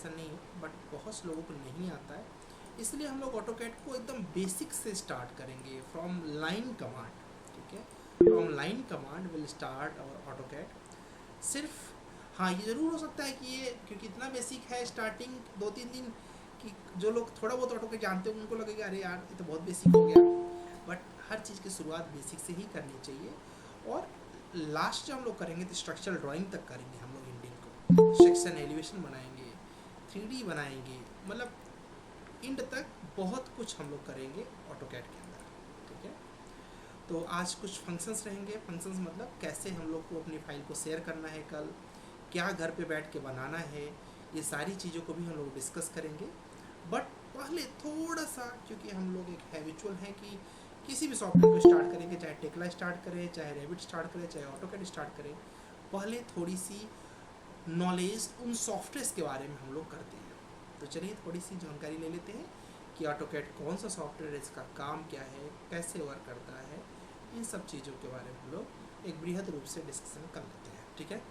ऐसा नहीं है, बट बहुत से लोगों को नहीं आता है, इसलिए हम लोग ऑटोकैड को एकदम बेसिक से स्टार्ट करेंगे फ्रॉम लाइन कमांड। ठीक है, from line command will start our AutoCAD. सिर्फ हाँ, ये ज़रूर हो सकता है कि ये क्योंकि इतना बेसिक है स्टार्टिंग 2-3 दिन कि जो लोग थोड़ा बहुत ऑटोकैड जानते हैं उनको लगेगा अरे यार ये तो बहुत बेसिक हो गया, बट हर चीज़ की शुरुआत बेसिक से ही करनी चाहिए। और लास्ट जब हम लोग करेंगे तो स्ट्रक्चरल ड्राइंग तक करेंगे हम लोग इंडियन को, सेक्शन एलिवेशन बनाएंगे, 3D बनाएंगे, मतलब इंड तक बहुत कुछ हम लोग करेंगे ऑटोकैड के अंदर। ठीक है, तो आज कुछ फंक्शंस रहेंगे। फंक्शंस मतलब कैसे हम लोग को अपनी फाइल को शेयर करना है, कल क्या घर पे बैठ के बनाना है, ये सारी चीज़ों को भी हम लोग डिस्कस करेंगे। बट पहले थोड़ा सा, क्योंकि हम लोग एक हैबिचुअल हैं कि किसी भी सॉफ्टवेयर को स्टार्ट करेंगे, चाहे टेक्ला स्टार्ट करें, चाहे रेविट स्टार्ट करें, चाहे ऑटोकैड स्टार्ट करें, पहले थोड़ी सी नॉलेज उन सॉफ्टवेयर्स के बारे में हम लोग करते हैं। तो चलिए थोड़ी सी जानकारी ले लेते हैं कि ऑटोकैड कौन सा सॉफ्टवेयर है, इसका काम क्या है, कैसे वर्क करता है, इन सब चीज़ों के बारे में हम लोग एक बृहद रूप से डिस्कशन कर लेते हैं। ठीक है,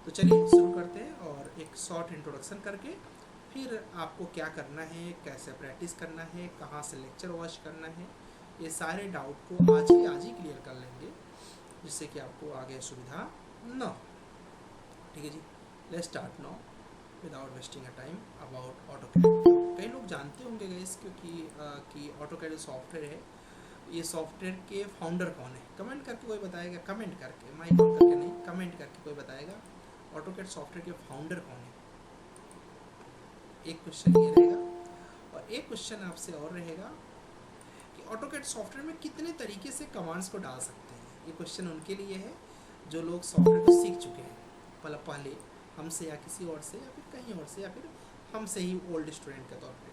तो चलिए शुरू करते हैं और एक शॉर्ट इंट्रोडक्शन करके फिर आपको क्या करना है, कैसे प्रैक्टिस करना है, कहाँ से लेक्चर वॉच करना है, ये सारे डाउट को आज ही क्लियर कर लेंगे, जिससे कि आपको आगे सुविधा न हो। ठीक है जी, let's start now without wasting a time about AutoCAD. कई लोग जानते होंगे गाइस क्योंकि कि ऑटोकैड सॉफ्टवेयर है, ये सॉफ्टवेयर के फाउंडर कौन है, कमेंट करके कोई बताएगा, कमेंट करके, माइक ऑन करके नहीं, कमेंट करके कोई बताएगा ऑटोकैड सॉफ्टवेयर के फाउंडर कौन है। एक क्वेश्चन ये रहेगा, और एक क्वेश्चन आपसे और रहेगा कि ऑटोकैड सॉफ्टवेयर में कितने तरीके से कमांड्स को डाल सकते हैं। ये क्वेश्चन उनके लिए है जो लोग सॉफ्टवेयर को सीख चुके हैं, मतलब पहले हमसे या किसी और से या फिर कहीं और से या फिर हमसे ही ओल्ड स्टूडेंट के तौर पे।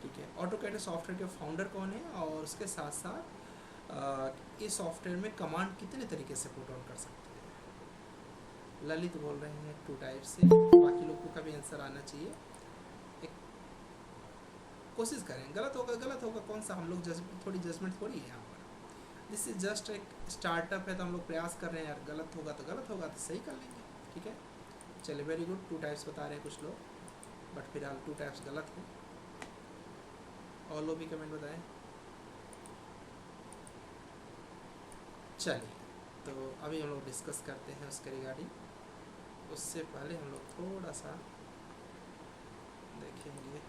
ठीक है, ऑटोकैड सॉफ्टवेयर के फाउंडर कौन है और उसके साथ साथ इस सॉफ्टवेयर में कमांड कितने तरीके से पुट ऑन कर सकते हैं। ललित बोल रहे हैं 2 टाइप से, बाकी लोगों का भी आंसर आना चाहिए। एक कोशिश करें, गलत होगा कौन सा, हम लोग थोड़ी जजमेंट थोड़ी है यहाँ पर। दिस इज जस्ट एक स्टार्टअप है, तो हम लोग प्रयास कर रहे हैं यार, गलत होगा तो सही कर लेंगे। ठीक है, चलिए वेरी गुड, 2 टाइप्स बता रहे हैं कुछ लोग, बट फिलहाल 2 टाइप्स गलत है। और लोग भी कमेंट बताएं। चलिए, तो अभी हम लोग डिस्कस करते हैं उसके रिगार्डिंग। उससे पहले हम लोग थोड़ा सा देखेंगे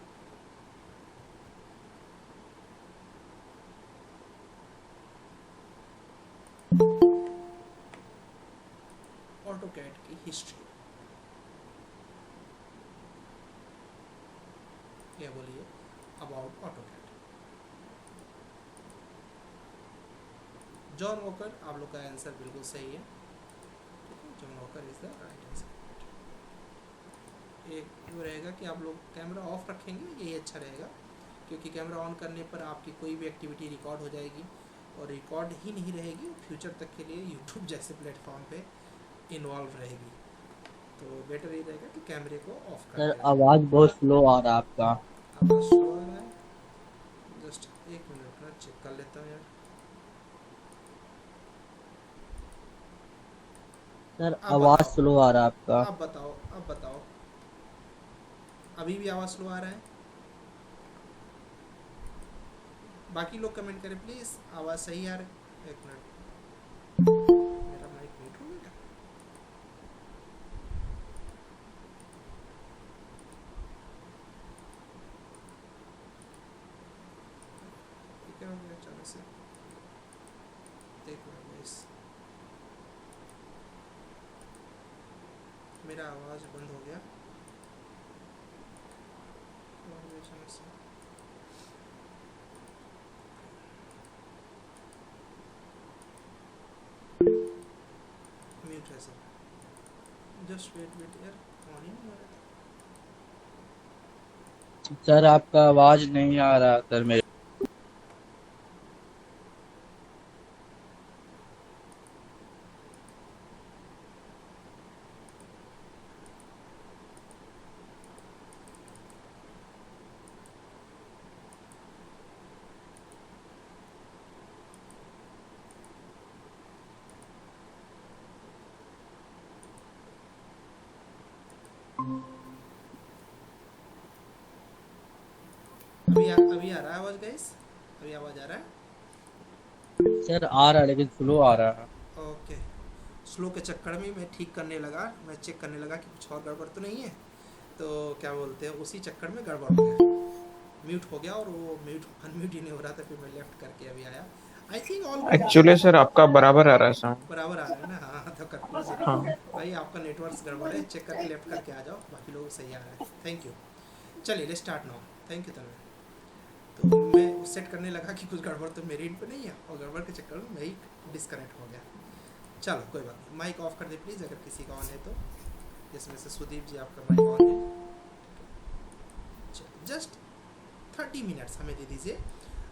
ऑटोकैड की हिस्ट्री। क्या बोलिए अबाउट ऑटोकैड। जॉन वॉकर, आप लोग का आंसर बिल्कुल सही है। ठीक है, John walker is the right answer. एक वो रहेगा कि आप लोग कैमरा ऑफ रखेंगे, यही अच्छा रहेगा, क्योंकि कैमरा ऑन करने पर आपकी कोई भी एक्टिविटी रिकॉर्ड हो जाएगी, और रिकॉर्ड ही नहीं रहेगी, फ्यूचर तक के लिए यूट्यूब जैसे प्लेटफॉर्म पे इन्वॉल्व रहेगी। तो बेटर ये रहेगा कि कैमरे को ऑफ सर करके रखें। आवाज बहुत स्लो आ रहा है आपका। आवाज़ स्लो आ रहा है, जस्ट 1 मिनट में चेक कर लेता हूँ यार। सर आप आवाज बताओ, स्लो आ रहा है आपका। आप बताओ, अभी भी आवाज़ स्लो आ रहा है। बाकी लोग कमेंट करें प्लीज़, आवाज़ सही आ रहा है। 1 मिनट, मेरा माइक म्यूट हो गया। क्या हो गया अचानक से, 1 मिनट गाइस, मेरा आवाज़ बंद हो गया। क्या हो गया अचानक से? म्यूट है सर, जस्ट वेट यार, ऑन ही नहीं हो रहा था। सर आपका आवाज नहीं आ रहा सर मेरे। अभी आ रहा है आवाज़ गाइस? अभी आवाज़ आ रहा है? सर आ रहा है लेकिन स्लो आ रहा है। ओके। स्लो के चक्कर में मैं ठीक करने लगा, मैं चेक करने लगा कि कुछ और गड़बड़ तो नहीं है, तो क्या बोलते हैं, उसी चक्कर में गड़बड़ हो गया, म्यूट हो गया, और वो म्यूट अनम्यूट ही नहीं हो रहा था, फिर मैं लेफ्ट करके अभी आया। आई थिंक ऑल गुड है। एक्चुअली सर आपका बराबर आ रहा है साउंड। बराबर आ रहा है ना? हाँ, तो कंफ्यूज है हाँ। भाई, आपका नेटवर्क गड़बड़ है, चेक करके लेफ्ट करके आ जाओ, बाकी लोग सही आ रहा है। Thank you. चलिए let's start now. Thank you Tanmay. तो मैं सेट करने लगा कि कुछ गड़बड़ तो मेरे इन पे नहीं है, और गड़बड़ के चक्कर में मैं ही डिस्कनेक्ट हो गया। चलो कोई बात नहीं, माइक ऑफ कर दे प्लीज़ अगर किसी का ऑन है तो, जिसमें से सुदीप जी आपका माइक ऑन है। जस्ट 30 मिनट्स हमें दे दीजिए,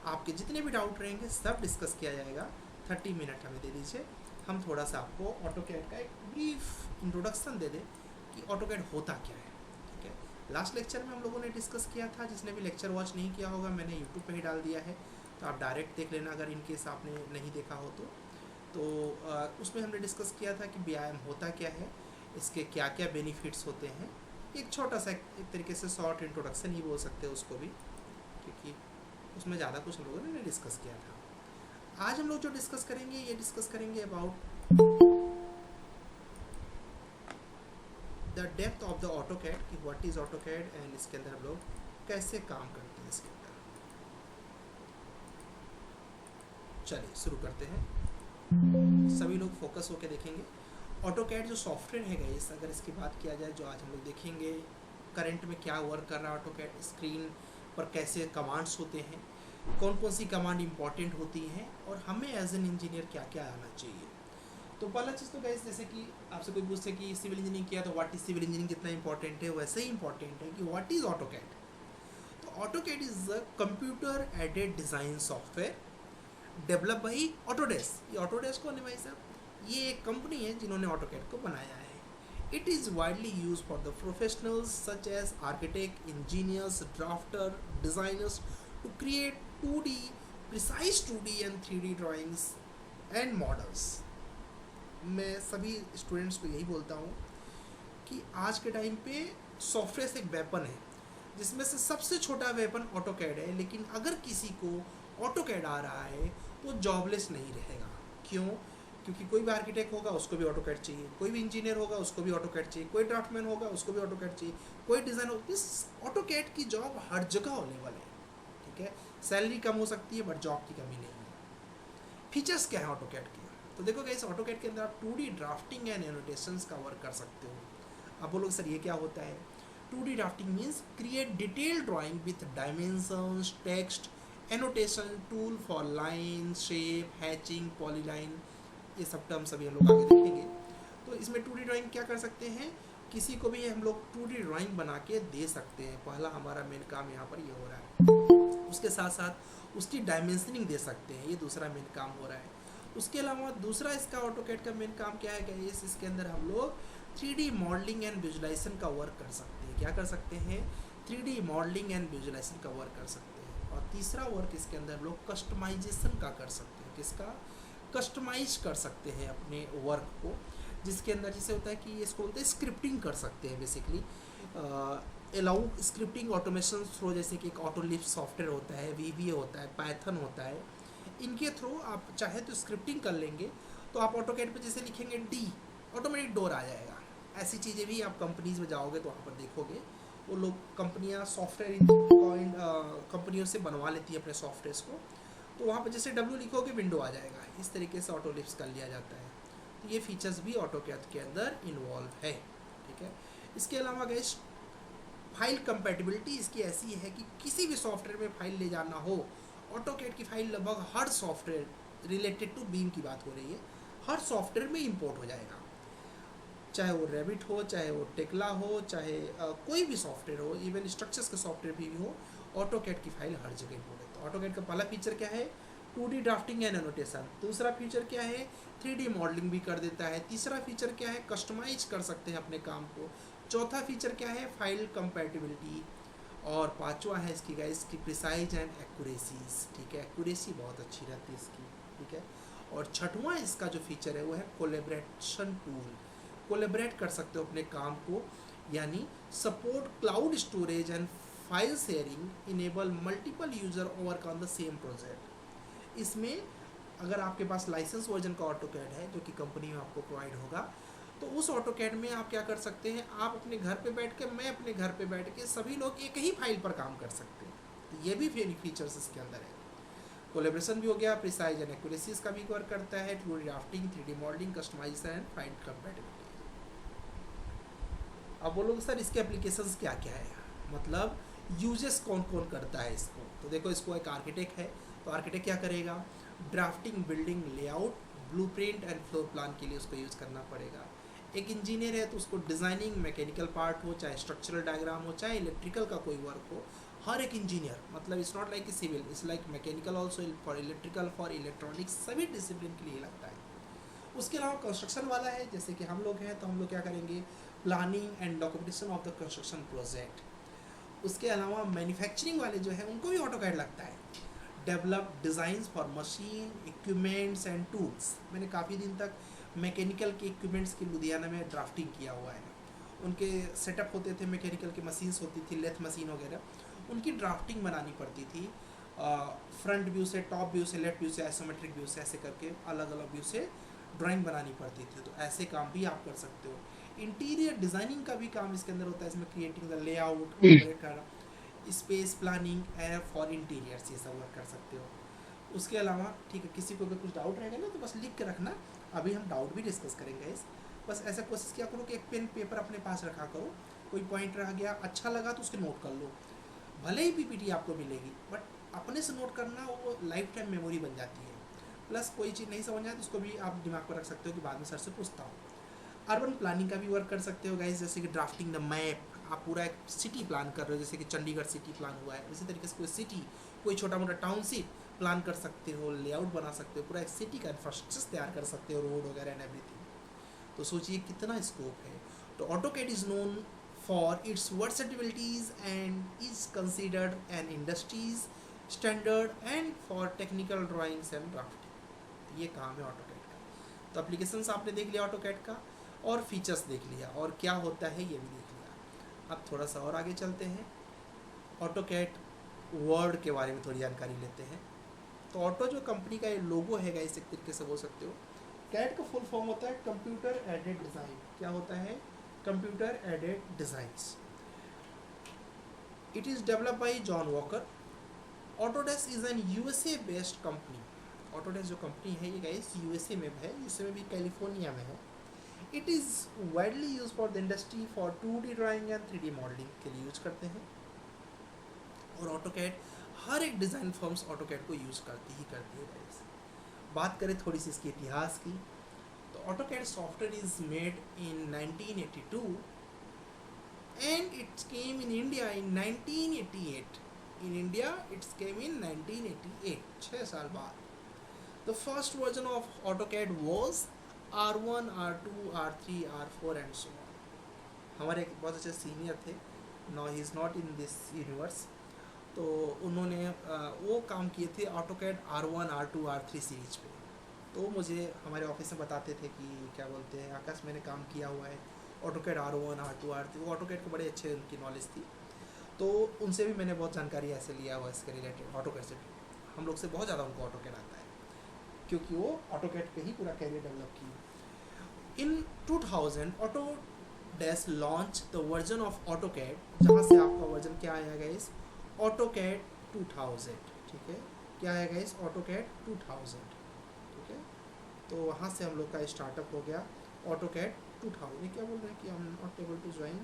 आपके जितने भी डाउट रहेंगे सब डिस्कस किया जाएगा। 30 मिनट हमें दे दीजिए, हम थोड़ा सा आपको ऑटोकैड का एक ब्रीफ इंट्रोडक्शन दे दें कि ऑटोकैड होता क्या है। ठीक है, लास्ट लेक्चर में हम लोगों ने डिस्कस किया था, जिसने भी लेक्चर वॉच नहीं किया होगा मैंने यूट्यूब पे ही डाल दिया है, तो आप डायरेक्ट देख लेना अगर इन केस आपने नहीं देखा हो तो उसमें हमने डिस्कस किया था कि व्यायाम होता क्या है, इसके क्या क्या बेनिफिट्स होते हैं। एक छोटा सा एक तरीके से शॉर्ट इंट्रोडक्शन ही बोल सकते हैं उसको भी, क्योंकि उसमें ज़्यादा कुछ हम लोगों ने डिस्कस किया था। आज हम लोग जो डिस्कस करेंगे, ये डिस्कस करेंगे about the depth of the AutoCAD, कि व्हाट इज़ ऑटोकैड, एंड इसके अंदर हम लोग कैसे काम करते हैं इसके अंदर। चलिए शुरू करते हैं, सभी लोग फोकस होकर देखेंगे। ऑटोकैड जो सॉफ्टवेयर है गाइस, अगर इसकी बात किया जाए, जो आज हम लोग देखेंगे करंट में क्या वर्क कर रहा है ऑटोकैड, स्क्रीन पर कैसे कमांड्स होते हैं, कौन कौन सी कमांड इंपॉर्टेंट होती हैं, और हमें एज एन इंजीनियर क्या क्या आना चाहिए। तो पहला चीज़ तो गाइस, जैसे कि आपसे कोई पूछते कि सिविल इंजीनियरिंग किया तो व्हाट इज सिविल इंजीनियरिंग कितना इंपॉर्टेंट है, वैसे ही इंपॉर्टेंट है कि व्हाट इज़ ऑटोकैड। तो AutoCAD is a computer aided design software develop by Autodesk. ये ऑटोडेस्क कौन है भाई साहब? ये एक कंपनी है जिन्होंने ऑटोकैड को बनाया है। It is widely use for the professionals such as architect, engineers, drafter, designers to create 2D precise 2D and 3D drawings and models. मैं सभी स्टूडेंट्स को यही बोलता हूँ कि आज के टाइम पे सॉफ्टवेयर एक वेपन है, जिसमें से सबसे छोटा वेपन ऑटोकैड है, लेकिन अगर किसी को ऑटोकैड आ रहा है तो जॉबलेस नहीं रहेगा। क्यों? क्योंकि कोई भी आर्किटेक्ट होगा उसको भी ऑटोकैड चाहिए, कोई भी इंजीनियर होगा उसको भी ऑटोकैड चाहिए, कोई ड्राफ्टमैन होगा उसको भी ऑटोकैड चाहिए, कोई डिज़ाइन होगा। इस ऑटोकैड की जॉब हर जगह अवेलेबल है। ठीक है, सैलरी कम हो सकती है बट जॉब की कमी नहीं है। फीचर्स क्या है ऑटोकैड के? तो देखो गाइस, ऑटोकैड के अंदर आप 2D ड्राफ्टिंग एंड एनोटेशंस का वर्क कर सकते हो। आप बोलोगे सर ये क्या होता है? 2D drafting means create detailed drawing with dimensions, text, annotation, tool for line, shape, hatching, polyline, ये सब टर्म सभी हम लोग आगे देखेंगे। तो इसमें 2D ड्राइंग क्या कर सकते हैं, किसी को भी हम लोग 2D ड्राइंग बना के दे सकते हैं। पहला हमारा मेन काम यहाँ पर ये हो रहा है। उसके साथ साथ उसकी डायमेंशनिंग दे सकते हैं, ये दूसरा मेन काम हो रहा है। उसके अलावा दूसरा इसका ऑटोकैड का मेन काम क्या है गाइस, इसके अंदर हम लोग 3D मॉडलिंग एंड विजुलाइजेशन का वर्क कर सकते हैं। क्या कर सकते हैं? 3D मॉडलिंग एंड विजुलाइजेशन का वर्क कर सकते हैं। और तीसरा वर्क इसके अंदर हम लोग कस्टमाइजेशन का कर सकते हैं। किसका? कस्टमाइज कर सकते हैं अपने वर्क को, जिसके अंदर जैसे होता है कि इसको बोलते हैं स्क्रिप्टिंग कर सकते हैं basically. Allow scripting automation through, जैसे कि एक ऑटोलिप सॉफ्टवेयर होता है, VBA होता है, पाइथन होता है, इनके थ्रू आप चाहे तो स्क्रिप्टिंग कर लेंगे। तो आप ऑटोकैड पे जैसे लिखेंगे D, ऑटोमेटिक डोर आ जाएगा। ऐसी चीज़ें भी आप कंपनीज में जाओगे तो वहाँ पर देखोगे, वो लोग कंपनियाँ सॉफ्टवेयर कंपनियों से बनवा लेती है अपने सॉफ्टवेयर को। तो वहाँ पर जैसे W लिखोगे विंडो आ जाएगा। इस तरीके से ऑटोलिप्स कर लिया जाता है। तो ये फीचर्स भी ऑटोकैड के अंदर इन्वॉल्व है। ठीक है, इसके अलावा गाइस फाइल कंपैटिबिलिटी इसकी ऐसी है कि किसी भी सॉफ्टवेयर में फाइल ले जाना हो, ऑटोकैड की फाइल लगभग हर सॉफ्टवेयर रिलेटेड टू बीम की बात हो रही है, हर सॉफ्टवेयर में इंपोर्ट हो जाएगा। चाहे वो रेविट हो, चाहे वो टेक्ला हो, चाहे कोई भी सॉफ्टवेयर हो, इवन स्ट्रक्चर्स के सॉफ्टवेयर भी हो, ऑटोकैड की फाइल हर जगह इंपोर्ट है। तो ऑटोकैड का पहला फीचर क्या है? 2D drafting and annotation. दूसरा फीचर क्या है? 3D मॉडलिंग भी कर देता है। तीसरा फीचर क्या है? कस्टमाइज कर सकते हैं अपने काम को। चौथा फीचर क्या है? File compatibility. और पांचवा है इसकी गाइस की प्रिसाइज एंड एक्यूरेसीज। ठीक है, एक्यूरेसी बहुत अच्छी रहती है इसकी। ठीक है, और छठवां इसका जो फीचर है वो है कोलेब्रेशन टूल। कोलेबरेट कर सकते हो अपने काम को, यानी support cloud storage and file sharing enable multiple user work on the same project. इसमें अगर आपके पास लाइसेंस वर्जन का ऑटोकैड है जो कि कंपनी में आपको प्रोवाइड होगा, तो उस ऑटोकैड में आप क्या कर सकते हैं, आप अपने घर पे बैठ के, मैं अपने घर पे बैठ के, सभी लोग एक ही फाइल पर काम कर सकते हैं। तो ये भी फीचर्स इसके अंदर है। कोलेब्रेशन भी हो गया, प्रिसाइज एंड एक्यूरेसीज का भी कवर करता है, 2D drafting, 3D modelling, customisation and file compatibility. अब बोलोगे सर इसके एप्लीकेशंस क्या क्या है, मतलब यूजेस कौन कौन करता है इसको। तो देखो, इसको एक आर्किटेक्ट है, तो आर्किटेक्ट क्या करेगा, drafting, building, layout, blueprint and floor plan के लिए उसको यूज़ करना पड़ेगा। एक इंजीनियर है तो उसको डिज़ाइनिंग, मैकेनिकल पार्ट हो, चाहे स्ट्रक्चरल डायग्राम हो, चाहे इलेक्ट्रिकल का कोई वर्क हो, हर एक इंजीनियर, मतलब it's not like civil, it's like mechanical also, for electrical, for electronics, सभी डिसिप्लिन के लिए लगता है। उसके अलावा कंस्ट्रक्शन वाला है, जैसे कि हम लोग हैं तो हम लोग क्या करेंगे, planning and documentation of the construction project. उसके अलावा मैन्युफैक्चरिंग वाले जो है उनको भी ऑटोकैड लगता है। Develop designs for machine, equipments and tools. मैंने काफ़ी दिन तक मैकेनिकल के इक्विपमेंट्स की लुधियाना में ड्राफ्टिंग किया हुआ है। उनके सेटअप होते थे, मैकेनिकल की मशीन्स होती थी, लेथ मशीन वगैरह, उनकी ड्राफ्टिंग बनानी पड़ती थी, फ्रंट व्यू से, टॉप व्यू से, लेफ्ट व्यू से, आइसोमेट्रिक व्यू से, ऐसे करके अलग अलग व्यू से ड्राइंग बनानी पड़ती थी। तो ऐसे काम भी आप कर सकते हो। इंटीरियर डिज़ाइनिंग का भी काम इसके अंदर होता है, इसमें creating the layout, space planning for interiors, ये सब वर्क कर सकते हो। उसके अलावा ठीक है, किसी को अगर कुछ डाउट रहेगा ना तो बस लिख के रखना, अभी हम डाउट भी डिस्कस करेंगे इस। बस ऐसा कोशिश किया करो कि एक पेन पेपर अपने पास रखा करो, कोई पॉइंट रह गया, अच्छा लगा तो उसके नोट कर लो। भले ही पीपीटी आपको मिलेगी, बट अपने से नोट करना वो लाइफ टाइम मेमोरी बन जाती है। प्लस कोई चीज़ नहीं समझ आए तो उसको भी आप दिमाग पर रख सकते हो कि बाद में सर से पूछता हूँ। अर्बन प्लानिंग का भी वर्क कर सकते हो गाइस, जैसे कि ड्राफ्टिंग द मैप, आप पूरा एक सिटी प्लान कर रहे हो, जैसे कि चंडीगढ़ सिटी प्लान हुआ है, इसी तरीके से कोई सिटी, कोई छोटा मोटा टाउनशिप प्लान कर सकते हो, लेआउट बना सकते हो, पूरा एक सिटी का इंफ्रास्ट्रक्चर तैयार कर सकते हो, रोड वगैरह एंड एवरीथिंग। तो सोचिए कितना स्कोप है। तो AutoCAD is known for its versatilities and is considered an industries standard and for technical drawings and drafting. ये काम है ऑटोकैड का। तो एप्लीकेशंस आपने देख लिया ऑटोकैड का, और फीचर्स देख लिया, और क्या होता है ये भी देख लिया। अब थोड़ा सा और आगे चलते हैं, ऑटोकैड वर्ड के बारे में थोड़ी जानकारी लेते हैं। तो ऑटो जो कंपनी का ये लोगो है गाइस, एक तरीके से बोल सकते हो, कैड का फुल फॉर्म होता है कंप्यूटर एडेड डिज़ाइन। क्या होता है? Computer aided designs. It is developed by John walker. Autodesk is an USA based company. Autodesk जो कंपनी है ये गाइस यूएसए में है, यूएसए में भी कैलिफोर्निया में है। It is widely use for the industry for 2D drawing and 3D modelling के लिए यूज करते हैं। और ऑटोकैड हर एक डिज़ाइन फर्म्स ऑटोकैड को यूज़ करती है गाइस। बात करें थोड़ी सी इसके इतिहास की, तो AutoCAD software is made in 1982 and it's came in India in 1988। In India it's came in 1988, 6 साल बाद। The first version of AutoCAD was R1, R2, R3, R4 and so on. हमारे एक बहुत अच्छे सीनियर थे, now he is not in this universe, तो उन्होंने वो काम किए थे AutoCAD R1, R2, R3 series पे। तो मुझे हमारे ऑफिस में बताते थे कि क्या बोलते हैं, आकाश मैंने काम किया हुआ है ऑटोकैड R1, R2, R3। वो ऑटोकैड को बड़े अच्छे उनकी नॉलेज थी, तो उनसे भी मैंने बहुत जानकारी ऐसे लिया हुआ इसके रिलेटेड। ऑटोकैड से हम लोग से बहुत ज़्यादा उनको ऑटोकैड आता है, क्योंकि वो ऑटोकैड पे ही पूरा कैरियर डेवलप किए। इन 2000 Autodesk launch the version of AutoCAD, जहाँ से आपका वर्जन क्या आया गाइस, ऑटोकैड 2000। ठीक है, क्या है गाइस, ऑटोकैड 2000। ठीक है, तो वहाँ से हम लोग का स्टार्टअप हो गया ऑटोकैड 2000। ये क्या बोल रहे हैं कि I am not able to join,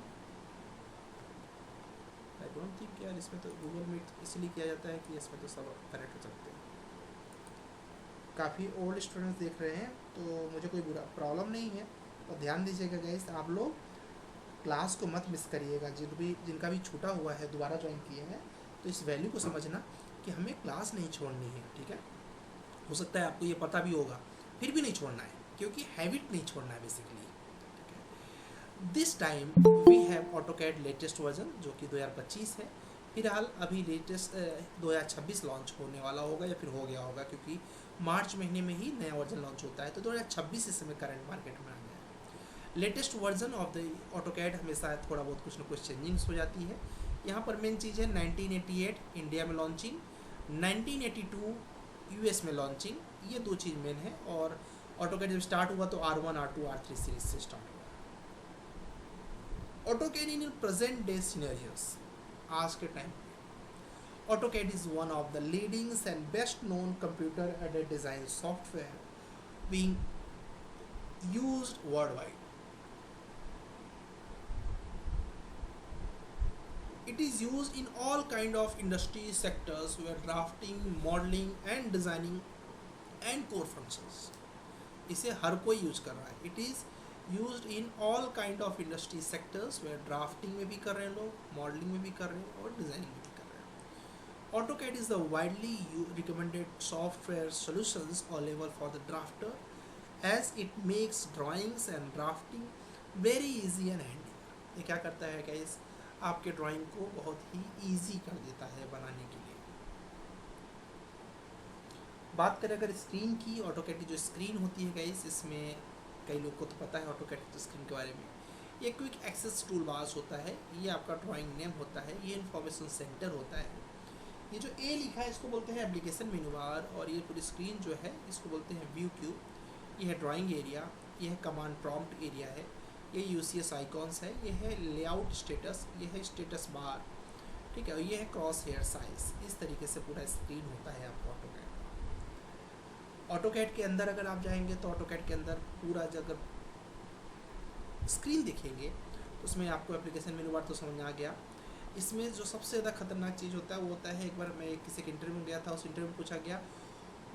I don't think यार इसमें तो गूगल मीट इसलिए किया जाता है कि इसमें तो सब कनेक्ट हो सकते हैं। काफ़ी ओल्ड स्टूडेंट्स देख रहे हैं, तो मुझे कोई बुरा प्रॉब्लम नहीं है, और ध्यान दीजिएगा गाइस, आप लोग क्लास को मत मिस करिएगा। जिनका भी छूटा हुआ है, दोबारा ज्वाइन किए हैं, तो इस वैल्यू को समझना कि हमें क्लास नहीं छोड़नी है। ठीक है, हो सकता है आपको ये पता भी होगा, फिर भी नहीं छोड़ना है, क्योंकि हैबिट नहीं छोड़ना है बेसिकली। ठीक है, this time we have AutoCAD latest version, जो कि 2025 है। फिलहाल अभी लेटेस्ट 2026 लॉन्च होने वाला होगा, या फिर हो गया होगा, क्योंकि मार्च महीने में ही नया वर्जन लॉन्च होता है। तो 2026 इस समय करंट मार्केट में आ गया है। Latest version of the AutoCAD हमेशा थोड़ा बहुत कुछ ना कुछ चेंजिंग्स हो जाती है, यहाँ पर मेन चीज़ है 1988 इंडिया में लॉन्चिंग, 1982 यूएस में लॉन्चिंग, ये दो चीज़ मेन है। और ऑटोकैड जब स्टार्ट हुआ तो R1 R2 R3 सीरीज से स्टार्ट हुआ। AutoCAD in present day scenarios, आज के time AutoCAD is one of the leading and best known computer aided design software being used worldwide. It is used in all kind of industry sectors where drafting, modeling and designing and core functions. इसे हर कोई use कर रहा है। It is used in all kind of industry sectors where drafting में भी कर रहे हैं लोग, modeling में भी कर रहे हैं और designing में भी कर रहे हैं। AutoCAD is the widely recommended software solutions available for the drafter as it makes drawings and drafting very easy and handy. ये क्या करता है guys, आपके ड्राइंग को बहुत ही इजी कर देता है बनाने के लिए। बात करें अगर स्क्रीन की, AutoCAD की जो स्क्रीन होती है गाइस, इसमें कई लोग को तो पता है AutoCAD की स्क्रीन के बारे में। ये क्विक एक्सेस टूल बार्स होता है, ये आपका ड्राइंग नेम होता है, ये इंफॉर्मेशन सेंटर होता है। ये जो ए लिखा है इसको बोलते हैं एप्लीकेशन मेनू बार, और ये पूरी स्क्रीन जो है इसको बोलते हैं व्यू क्यूब। ये है ड्राइंग एरिया, ये है कमांड प्रॉम्प्ट एरिया है, ये यूसीएस आइकॉन्स है, ये है लेआउट स्टेटस, ये है स्टेटस बार, ठीक है, और ये है क्रॉस हेयर साइज। इस तरीके से पूरा स्क्रीन होता है आपको AutoCAD के अंदर अगर आप जाएंगे तो AutoCAD के अंदर पूरा अगर स्क्रीन देखेंगे तो उसमें आपको एप्लीकेशन मेनू बार तो समझ में आ गया। इसमें जो सबसे ज़्यादा खतरनाक चीज़ होता है वो होता है, एक बार मैं किसी के इंटरव्यू में गया था, उस इंटरव्यू में पूछा गया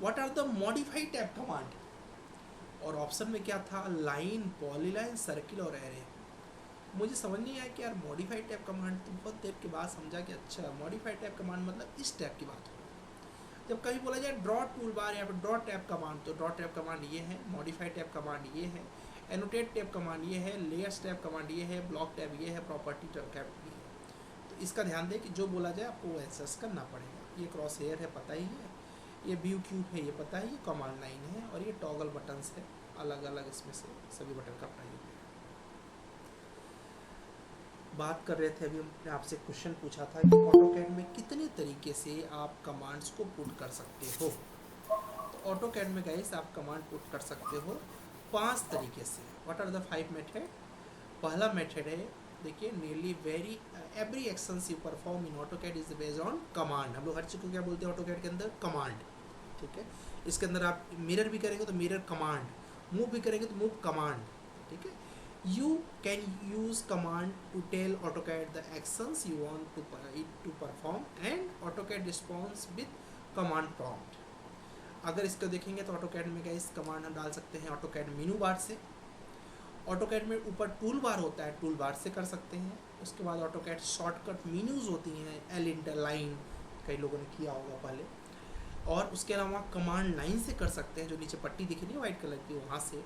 what are the modified tab command, और ऑप्शन में क्या था, लाइन, पॉलीलाइन, सर्किल और एरे। मुझे समझ नहीं आया कि यार मॉडिफाइड टैब कमांड, तो बहुत देर के बाद समझा कि अच्छा मॉडिफाइड टैब कमांड मतलब इस टैब की बात हो। जब कभी बोला जाए ड्रॉ टूल बार या फिर ड्रॉ टैब कमांड, तो ड्रॉ टैब कमांड ये है, मॉडिफाइड टैब कमांड ये है, एनोटेट टैब कमांड ये है, लेयर्स टैब कमांड ये है, ब्लॉक टैब ये है, प्रॉपर्टी टैब ये है। तो इसका ध्यान दें कि जो बोला जाए आपको वो एंसर्स करना पड़ेगा। ये क्रॉस हेयर है, पता ही है, ये व्यू क्यूब है, ये पता ही, ये कमांड लाइन है, और ये टॉगल बटन्स है, अलग अलग इसमें से सभी बटन का प्राइस है। बात कर रहे थे, अभी हमने आपसे क्वेश्चन पूछा था कि AutoCAD में कितने तरीके से आप कमांड्स को पुट कर सकते हो। तो AutoCAD में गाइस आप कमांड पुट कर सकते हो 5 तरीके से। What are the 5 method? पहला मेथड है, देखिए, nearly very every actions you perform in AutoCAD is based on command. हम लोग हर चीज़ को क्या बोलते हैं AutoCAD के अंदर? कमांड, ठीक है। इसके अंदर आप मिरर भी करेंगे तो मिरर कमांड, मूव भी करेंगे तो मूव कमांड, ठीक है। You can use command to tell AutoCAD the actions you want it to perform and AutoCAD responds with command prompt। अगर इसको देखेंगे तो AutoCAD में इस कमांड हम डाल सकते हैं AutoCAD मेनू बार से। AutoCAD में ऊपर टूल बार होता है, टूल बार से कर सकते हैं। उसके बाद AutoCAD शॉर्टकट मेन्यूज होती हैं, एलिंटर लाइन, कई लोगों ने किया होगा पहले। और उसके अलावा कमांड लाइन से कर सकते हैं, जो नीचे पट्टी दिख रही है वाइट कलर की, वहाँ से।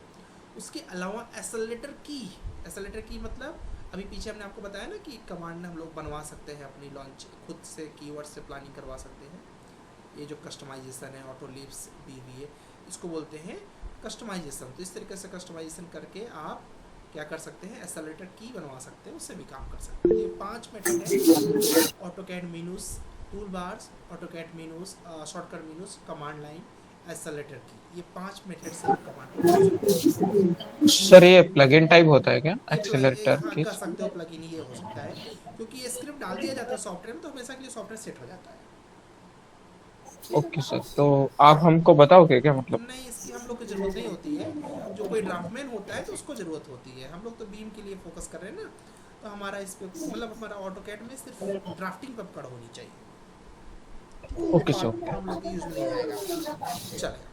उसके अलावा एक्सेलेरेटर की मतलब अभी पीछे हमने आपको बताया ना कि कमांड हम लोग बनवा सकते हैं अपनी लॉन्च, खुद से कीवर्ड से प्लानिंग करवा सकते हैं। ये जो कस्टमाइजेशन है, ऑटो लिप्स BVA, इसको बोलते हैं कस्टमाइजेशन। तो इस तरीके से कस्टमाइजेशन करके आप क्या कर सकते हैं, एक्सेलेरेटर की बनवा सकते हैं, उससे भी काम कर सकते हैं। ये 5 मेथड है, AutoCAD menus, tool bars, AutoCAD menus, shortcut menus, command line, accelerator की, ये 5 मेथड से कमांड। सर ये प्लगइन टाइप होता है क्या एक्सेलरेटर की? कर सकते हो, प्लगइन ये हो सकता है, क्योंकि ये स्क्रिप्ट डाल दिया जाता है सॉफ्टवेयर में, तो हमेशा के लिए सॉफ्टवेयर सेट हो जाता है। ओके सर, तो आप हमको बताओगे क्या मतलब? नहीं, इसकी हम लोग को जरूरत नहीं होती है। जो कोई ड्राफ्टमैन होता है तो उसको जरूरत होती है। हम लोग तो बीम के लिए फोकस कर रहे हैं ना, तो हमारा इस पे मतलब हमारा AutoCAD में सिर्फ ड्राफ्टिंग पर पकड़ होनी चाहिए। ओके सर, हम लोग यूज में नहीं आएगा, चलेगा,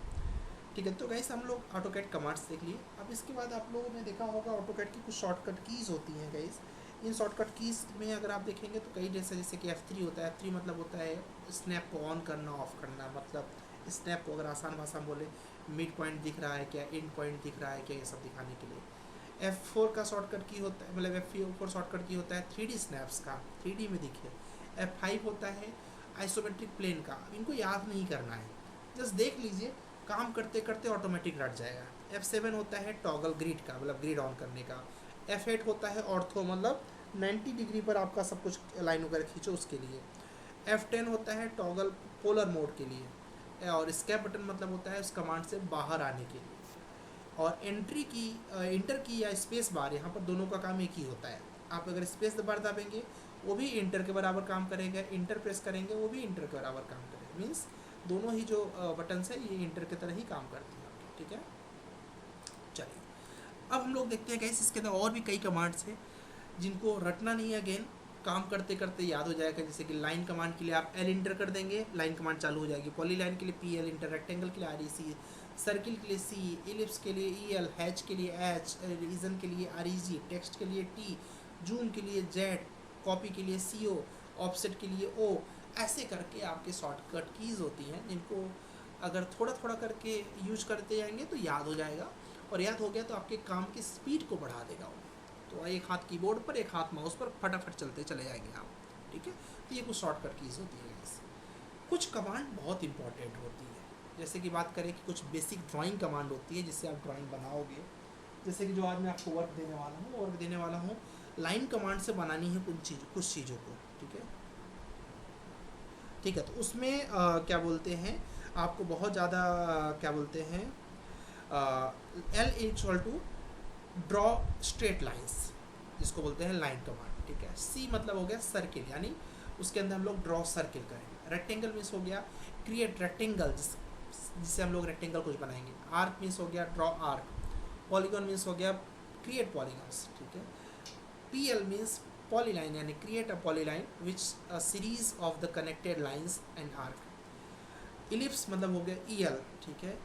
ठीक है। तो गाइस हम लोग AutoCAD कमांड्स देख लिए। अब इसके बाद आप लोगों ने देखा होगा AutoCAD की कुछ शॉर्टकट कीज़ होती हैं गाइस। इन शॉर्टकट कीज़ में अगर आप देखेंगे तो कई जैसे कि F3 होता है। F3 मतलब होता है स्नैप को ऑन करना, ऑफ करना। मतलब स्नैप को अगर आसान भाषा में बोले, मिड पॉइंट दिख रहा है क्या, एंड पॉइंट दिख रहा है क्या, ये सब दिखाने के लिए। F4 का शॉर्टकट की होता है, मतलब F4 शॉर्टकट की होता है 3D स्नैप्स का, 3D में दिखे। F5 होता है आइसोमेट्रिक प्लेन का। इनको याद नहीं करना है, जस्ट देख लीजिए, काम करते करते ऑटोमेटिक रट जाएगा। F7 होता है टॉगल ग्रिड का, मतलब ग्रिड ऑन करने का। F8 होता है ऑर्थो, मतलब 90 डिग्री पर आपका सब कुछ लाइन वगैरह खींचो उसके लिए। F10 होता है टॉगल पोलर मोड के लिए, और स्केप बटन मतलब होता है उस कमांड से बाहर आने के लिए। और एंट्री की इंटर की या स्पेस बार, यहाँ पर दोनों का काम एक ही होता है। आप अगर स्पेस बार दबाएंगे वो भी इंटर के बराबर काम करेगा, इंटर प्रेस करेंगे वो भी इंटर के बराबर काम करेगा। मीन्स दोनों ही जो बटन्स है ये इंटर की तरह ही काम करती है। ठीक है, चलिए अब हम लोग देखते हैं गाइस इसके अंदर और भी कई कमांड्स हैं जिनको रटना नहीं है, अगेन काम करते करते याद हो जाएगा। जैसे कि लाइन कमांड के लिए आप एल इंटर कर देंगे, लाइन कमांड चालू हो जाएगी। पॉलीलाइन के लिए पी एल इंटर, रेक्टेंगल के लिए आर ई सी, सर्किल के लिए सी, इलिप्स के लिए ई एल, हैच के लिए एच, रीजन के लिए आर ई जी, टेक्स्ट के लिए टी, जूम के लिए जेड, कॉपी के लिए सी ओ, ऑफसेट के लिए ओ। ऐसे करके आपके शॉर्टकट कीज़ होती हैं जिनको अगर थोड़ा थोड़ा करके यूज करते जाएंगे तो याद हो जाएगा, और याद हो गया तो आपके काम की स्पीड को बढ़ा देगा वो। तो एक हाथ कीबोर्ड पर एक हाथ माउस पर फटाफट चलते चले जाएंगे आप। ठीक है, तो ये कुछ शॉर्टकट कीज़ होती है। कुछ कमांड बहुत इंपॉर्टेंट होती है, जैसे कि बात करें कि कुछ बेसिक ड्राइंग कमांड होती है जिससे आप ड्राइंग बनाओगे। जैसे कि जो आज मैं आपको वर्क देने वाला हूँ लाइन कमांड से बनानी है कुछ चीज़ों को। ठीक है, तो उसमें क्या बोलते हैं आपको बहुत ज़्यादा क्या बोलते हैं L equal to draw straight lines, जिसको बोलते हैं लाइन कमांड। ठीक है, सी मतलब हो गया सर्किल, यानी उसके अंदर हम लोग ड्रॉ सर्किल करेंगे। रेक्टेंगल मीन्स हो गया क्रिएट रेक्टेंगल, जिससे हम लोग रेक्टेंगल कुछ बनाएंगे। आर्क मीन्स हो गया ड्रॉ आर्क। पॉलीगॉन मीन्स हो गया क्रिएट पॉलीगॉन्स। ठीक है, पी एल मीन्स पॉलीलाइन, यानी create a polyline which a series of the connected lines and arc. Ellipse मतलब हो गया ई एल। ठीक है,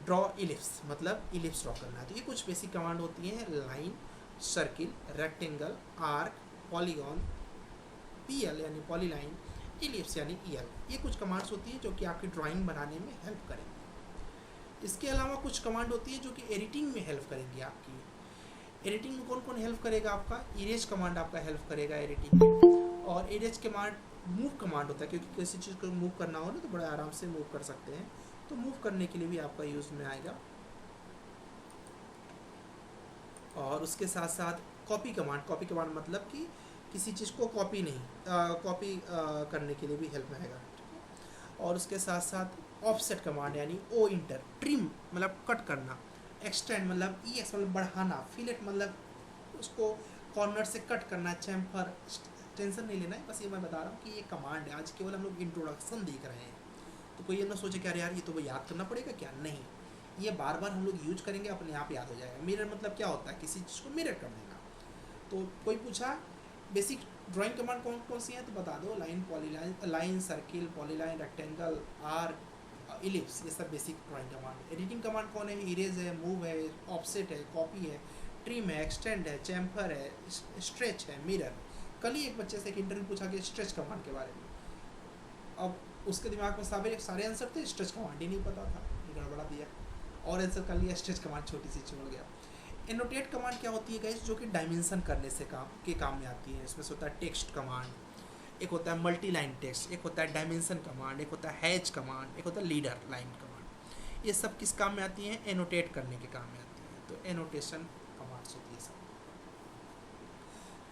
ड्रॉ इलिप्स मतलब इलिप्स ड्रॉ करना है। तो ये कुछ बेसिक कमांड होती हैं, line, circle, rectangle, arc, polygon, P L यानी पॉलीलाइन, इलिप्स यानी ई एल। ये कुछ कमांड्स होती हैं जो कि आपकी ड्राइंग बनाने में हेल्प करेंगी। इसके अलावा कुछ कमांड होती है जो कि एडिटिंग में हेल्प करेंगी आपकी। एडिटिंग में कौन कौन हेल्प करेगा आपका? इरेज कमांड आपका हेल्प करेगा एडिटिंग में। और इरेज कमांड मूव कमांड होता है, क्योंकि किसी चीज़ को मूव करना हो ना तो बड़े आराम से मूव कर सकते हैं, तो मूव करने के लिए भी आपका यूज़ में आएगा। और उसके साथ साथ कॉपी कमांड मतलब कि किसी चीज़ को कॉपी करने के लिए भी हेल्प में आएगा। और उसके साथ साथ ऑफसेट कमांड यानी ओ इंटर, ट्रिम मतलब कट करना, एक्सटेंड मतलब ई एक्स मतलब बढ़ाना, फिलेट मतलब उसको कॉर्नर से कट करना, चैम्फर। टेंशन नहीं लेना है, बस ये मैं बता रहा हूँ कि ये कमांड है। आज केवल हम लोग इंट्रोडक्शन देख रहे हैं, तो कोई ये ना सोचे कि अरे यार ये तो याद करना पड़ेगा क्या, नहीं, ये बार बार हम लोग यूज करेंगे, अपने आप याद हो जाएगा। मिरर मतलब क्या होता है? किसी चीज़ को मिरर कर देना। तो कोई पूछा बेसिक ड्राइंग कमांड कौन कौन सी हैं, तो बता दो, line, circle, polyline, rectangle, arc, ellipse, ये सब basic drawing command. Editing command कौन है? इरेज है, मूव है, ऑफसेट है, कॉपी है, ट्रिम है, एक्सटेंड है, चैम्फर है, स्ट्रेच है, मिरर। कल ही एक बच्चे से एक इंटरव्यू पूछा कि स्ट्रेच कमांड के बारे में, अब उसके दिमाग में सारे आंसर थे, स्ट्रेच कमांड ही नहीं पता था, गड़बड़ा दिया और आंसर कर लिया, स्ट्रेच कमांड छोटी सी छोड़ गया। एनोटेट कमांड क्या होती है गाइस? जो कि डायमेंशन करने से काम में आती है। इसमें से होता है टेक्स्ट कमांड, एक होता है मल्टी लाइन टेक्स्ट, एक होता है डायमेंशन कमांड, एक होता है हैच कमांड, एक होता है लीडर लाइन कमांड। ये सब किस काम में आती हैं? एनोटेट करने के काम में आती हैं। तो एनोटेशन कमांड्स होती है सब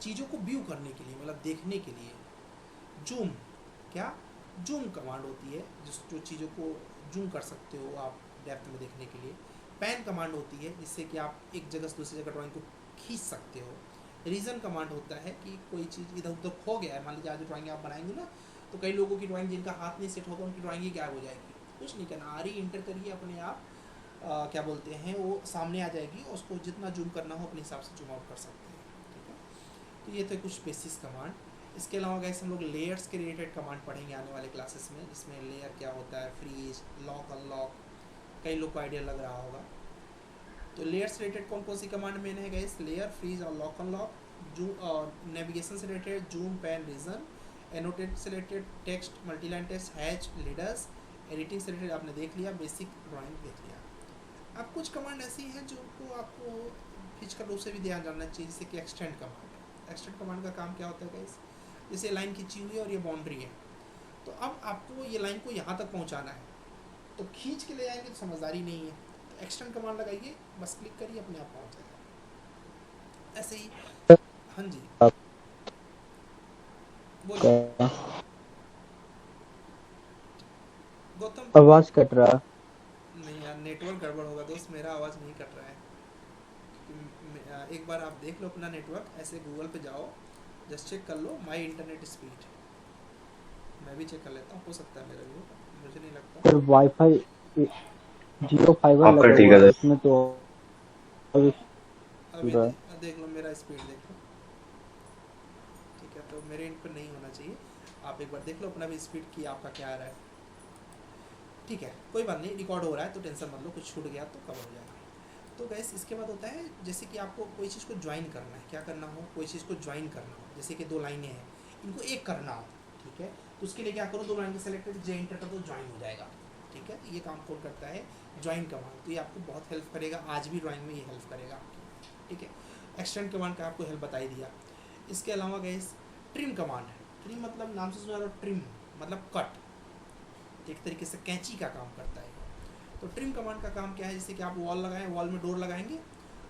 चीज़ों को व्यू करने के लिए, मतलब देखने के लिए। जूम कमांड होती है, जो चीज़ों को जूम कर सकते हो आप डेप्थ में देखने के लिए। पैन कमांड होती है जिससे कि आप एक जगह से दूसरी जगह ड्राइंग को खींच सकते हो। रीजन कमांड होता है कि कोई चीज़ इधर उधर खो गया है, मान लीजिए आज ड्राइंग आप बनाएंगे ना, तो कई लोगों की ड्राइंग जिनका हाथ नहीं सेट होगा उनकी ड्राइंग ही गायब हो जाएगी। कुछ नहीं करना, आर ई इंटर करिए, अपने आप क्या बोलते हैं वो सामने आ जाएगी, और उसको जितना जूम करना हो अपने हिसाब से जूम आउट कर सकते हैं। ठीक है, तो ये थे कुछ बेसिस कमांड। इसके अलावा गैस हम लोग लेयर्स के रिलेटेड कमांड पढ़ेंगे आने वाले क्लासेस में, जिसमें लेयर क्या होता है, फ्रीज, लॉक, अनलॉक, कई लोग को आइडिया लग रहा होगा। तो लेयर्स रिलेटेड कौन कौन सी कमांड मेन है गैस? लेयर, फ्रीज और लॉक अनलॉक। जूम और नेविगेशन से related zoom, pan, regen. Annotate से related text, multiline text, hatch, leaders. Editing से रिलेटेड आपने देख लिया, बेसिक ड्राइंग देख लिया। अब कुछ कमांड ऐसी हैं जो को आपको फिजिकल रूप से भी ध्यान जानना चाहिए, जैसे कि एक्सटेंड कमांड। एक्सटेंड कमांड का काम क्या होता है गाइस? जैसे लाइन खींची हुई है और ये बाउंड्री है, तो अब आपको ये लाइन को यहाँ तक पहुँचाना है, तो खींच के ले जाएंगे तो समझदारी नहीं है, तो एक्सटेंड कमांड लगाइए, बस क्लिक करिए, अपने आप पहुँच जाएगा। ऐसे ही हाँ जी, बोलिए क्या? बोलिए गौतम। आवाज कट रहा। नहीं यार, नेटवर्क गड़बड़ होगा दोस्त, मेरा आवाज़ नहीं कट रहा है। एक बार आप देख लो अपना नेटवर्क, ऐसे गूगल पे जाओ, जस्ट चेक कर लो माई इंटरनेट स्पीड। मैं भी चेक कर लेता हूँ, हो सकता है मेरा भी हो, मुझे नहीं लगता। सर वाईफाई जियो फाइबर आपका लगा ठीक हुआ है है सर। उसमें तो अभी चल अभी रहा है। देख लो मेरा स्पीड देख लो। ठीक है, तो मेरे इन पर नहीं होना चाहिए। आप एक बार देख लो अपना भी स्पीड की आपका क्या आ रहा है। ठीक है, कोई बात नहीं, रिकॉर्ड हो रहा है तो टेंशन मत लो, कुछ छूट गया तो कवर हो जाएगा। तो गैस इसके बाद होता है जैसे कि आपको कोई चीज़ को ज्वाइन करना है, क्या करना हो, कोई चीज़ को ज्वाइन करना हो, जैसे कि दो लाइनें हैं, इनको एक करना हो। ठीक है, तो उसके लिए क्या करो, दो लाइन को सेलेक्ट करके जे इंटर कर दो, ज्वाइन हो जाएगा। ठीक है, तो ये काम कौन करता है, ज्वाइन कमांड। तो ये आपको बहुत हेल्प करेगा, आज भी ड्राइंग में ये हेल्प करेगा आपकी। ठीक है, एक्सटेंड कमांड का आपको हेल्प बता ही दिया। इसके अलावा गैस ट्रिम कमांड है। ट्रिम मतलब नाम से सुना लो, ट्रिम मतलब कट, एक तरीके से कैंची का काम करता है। तो ट्रिम कमांड का काम क्या है, जैसे कि आप वॉल लगाएं, वॉल में डोर लगाएंगे,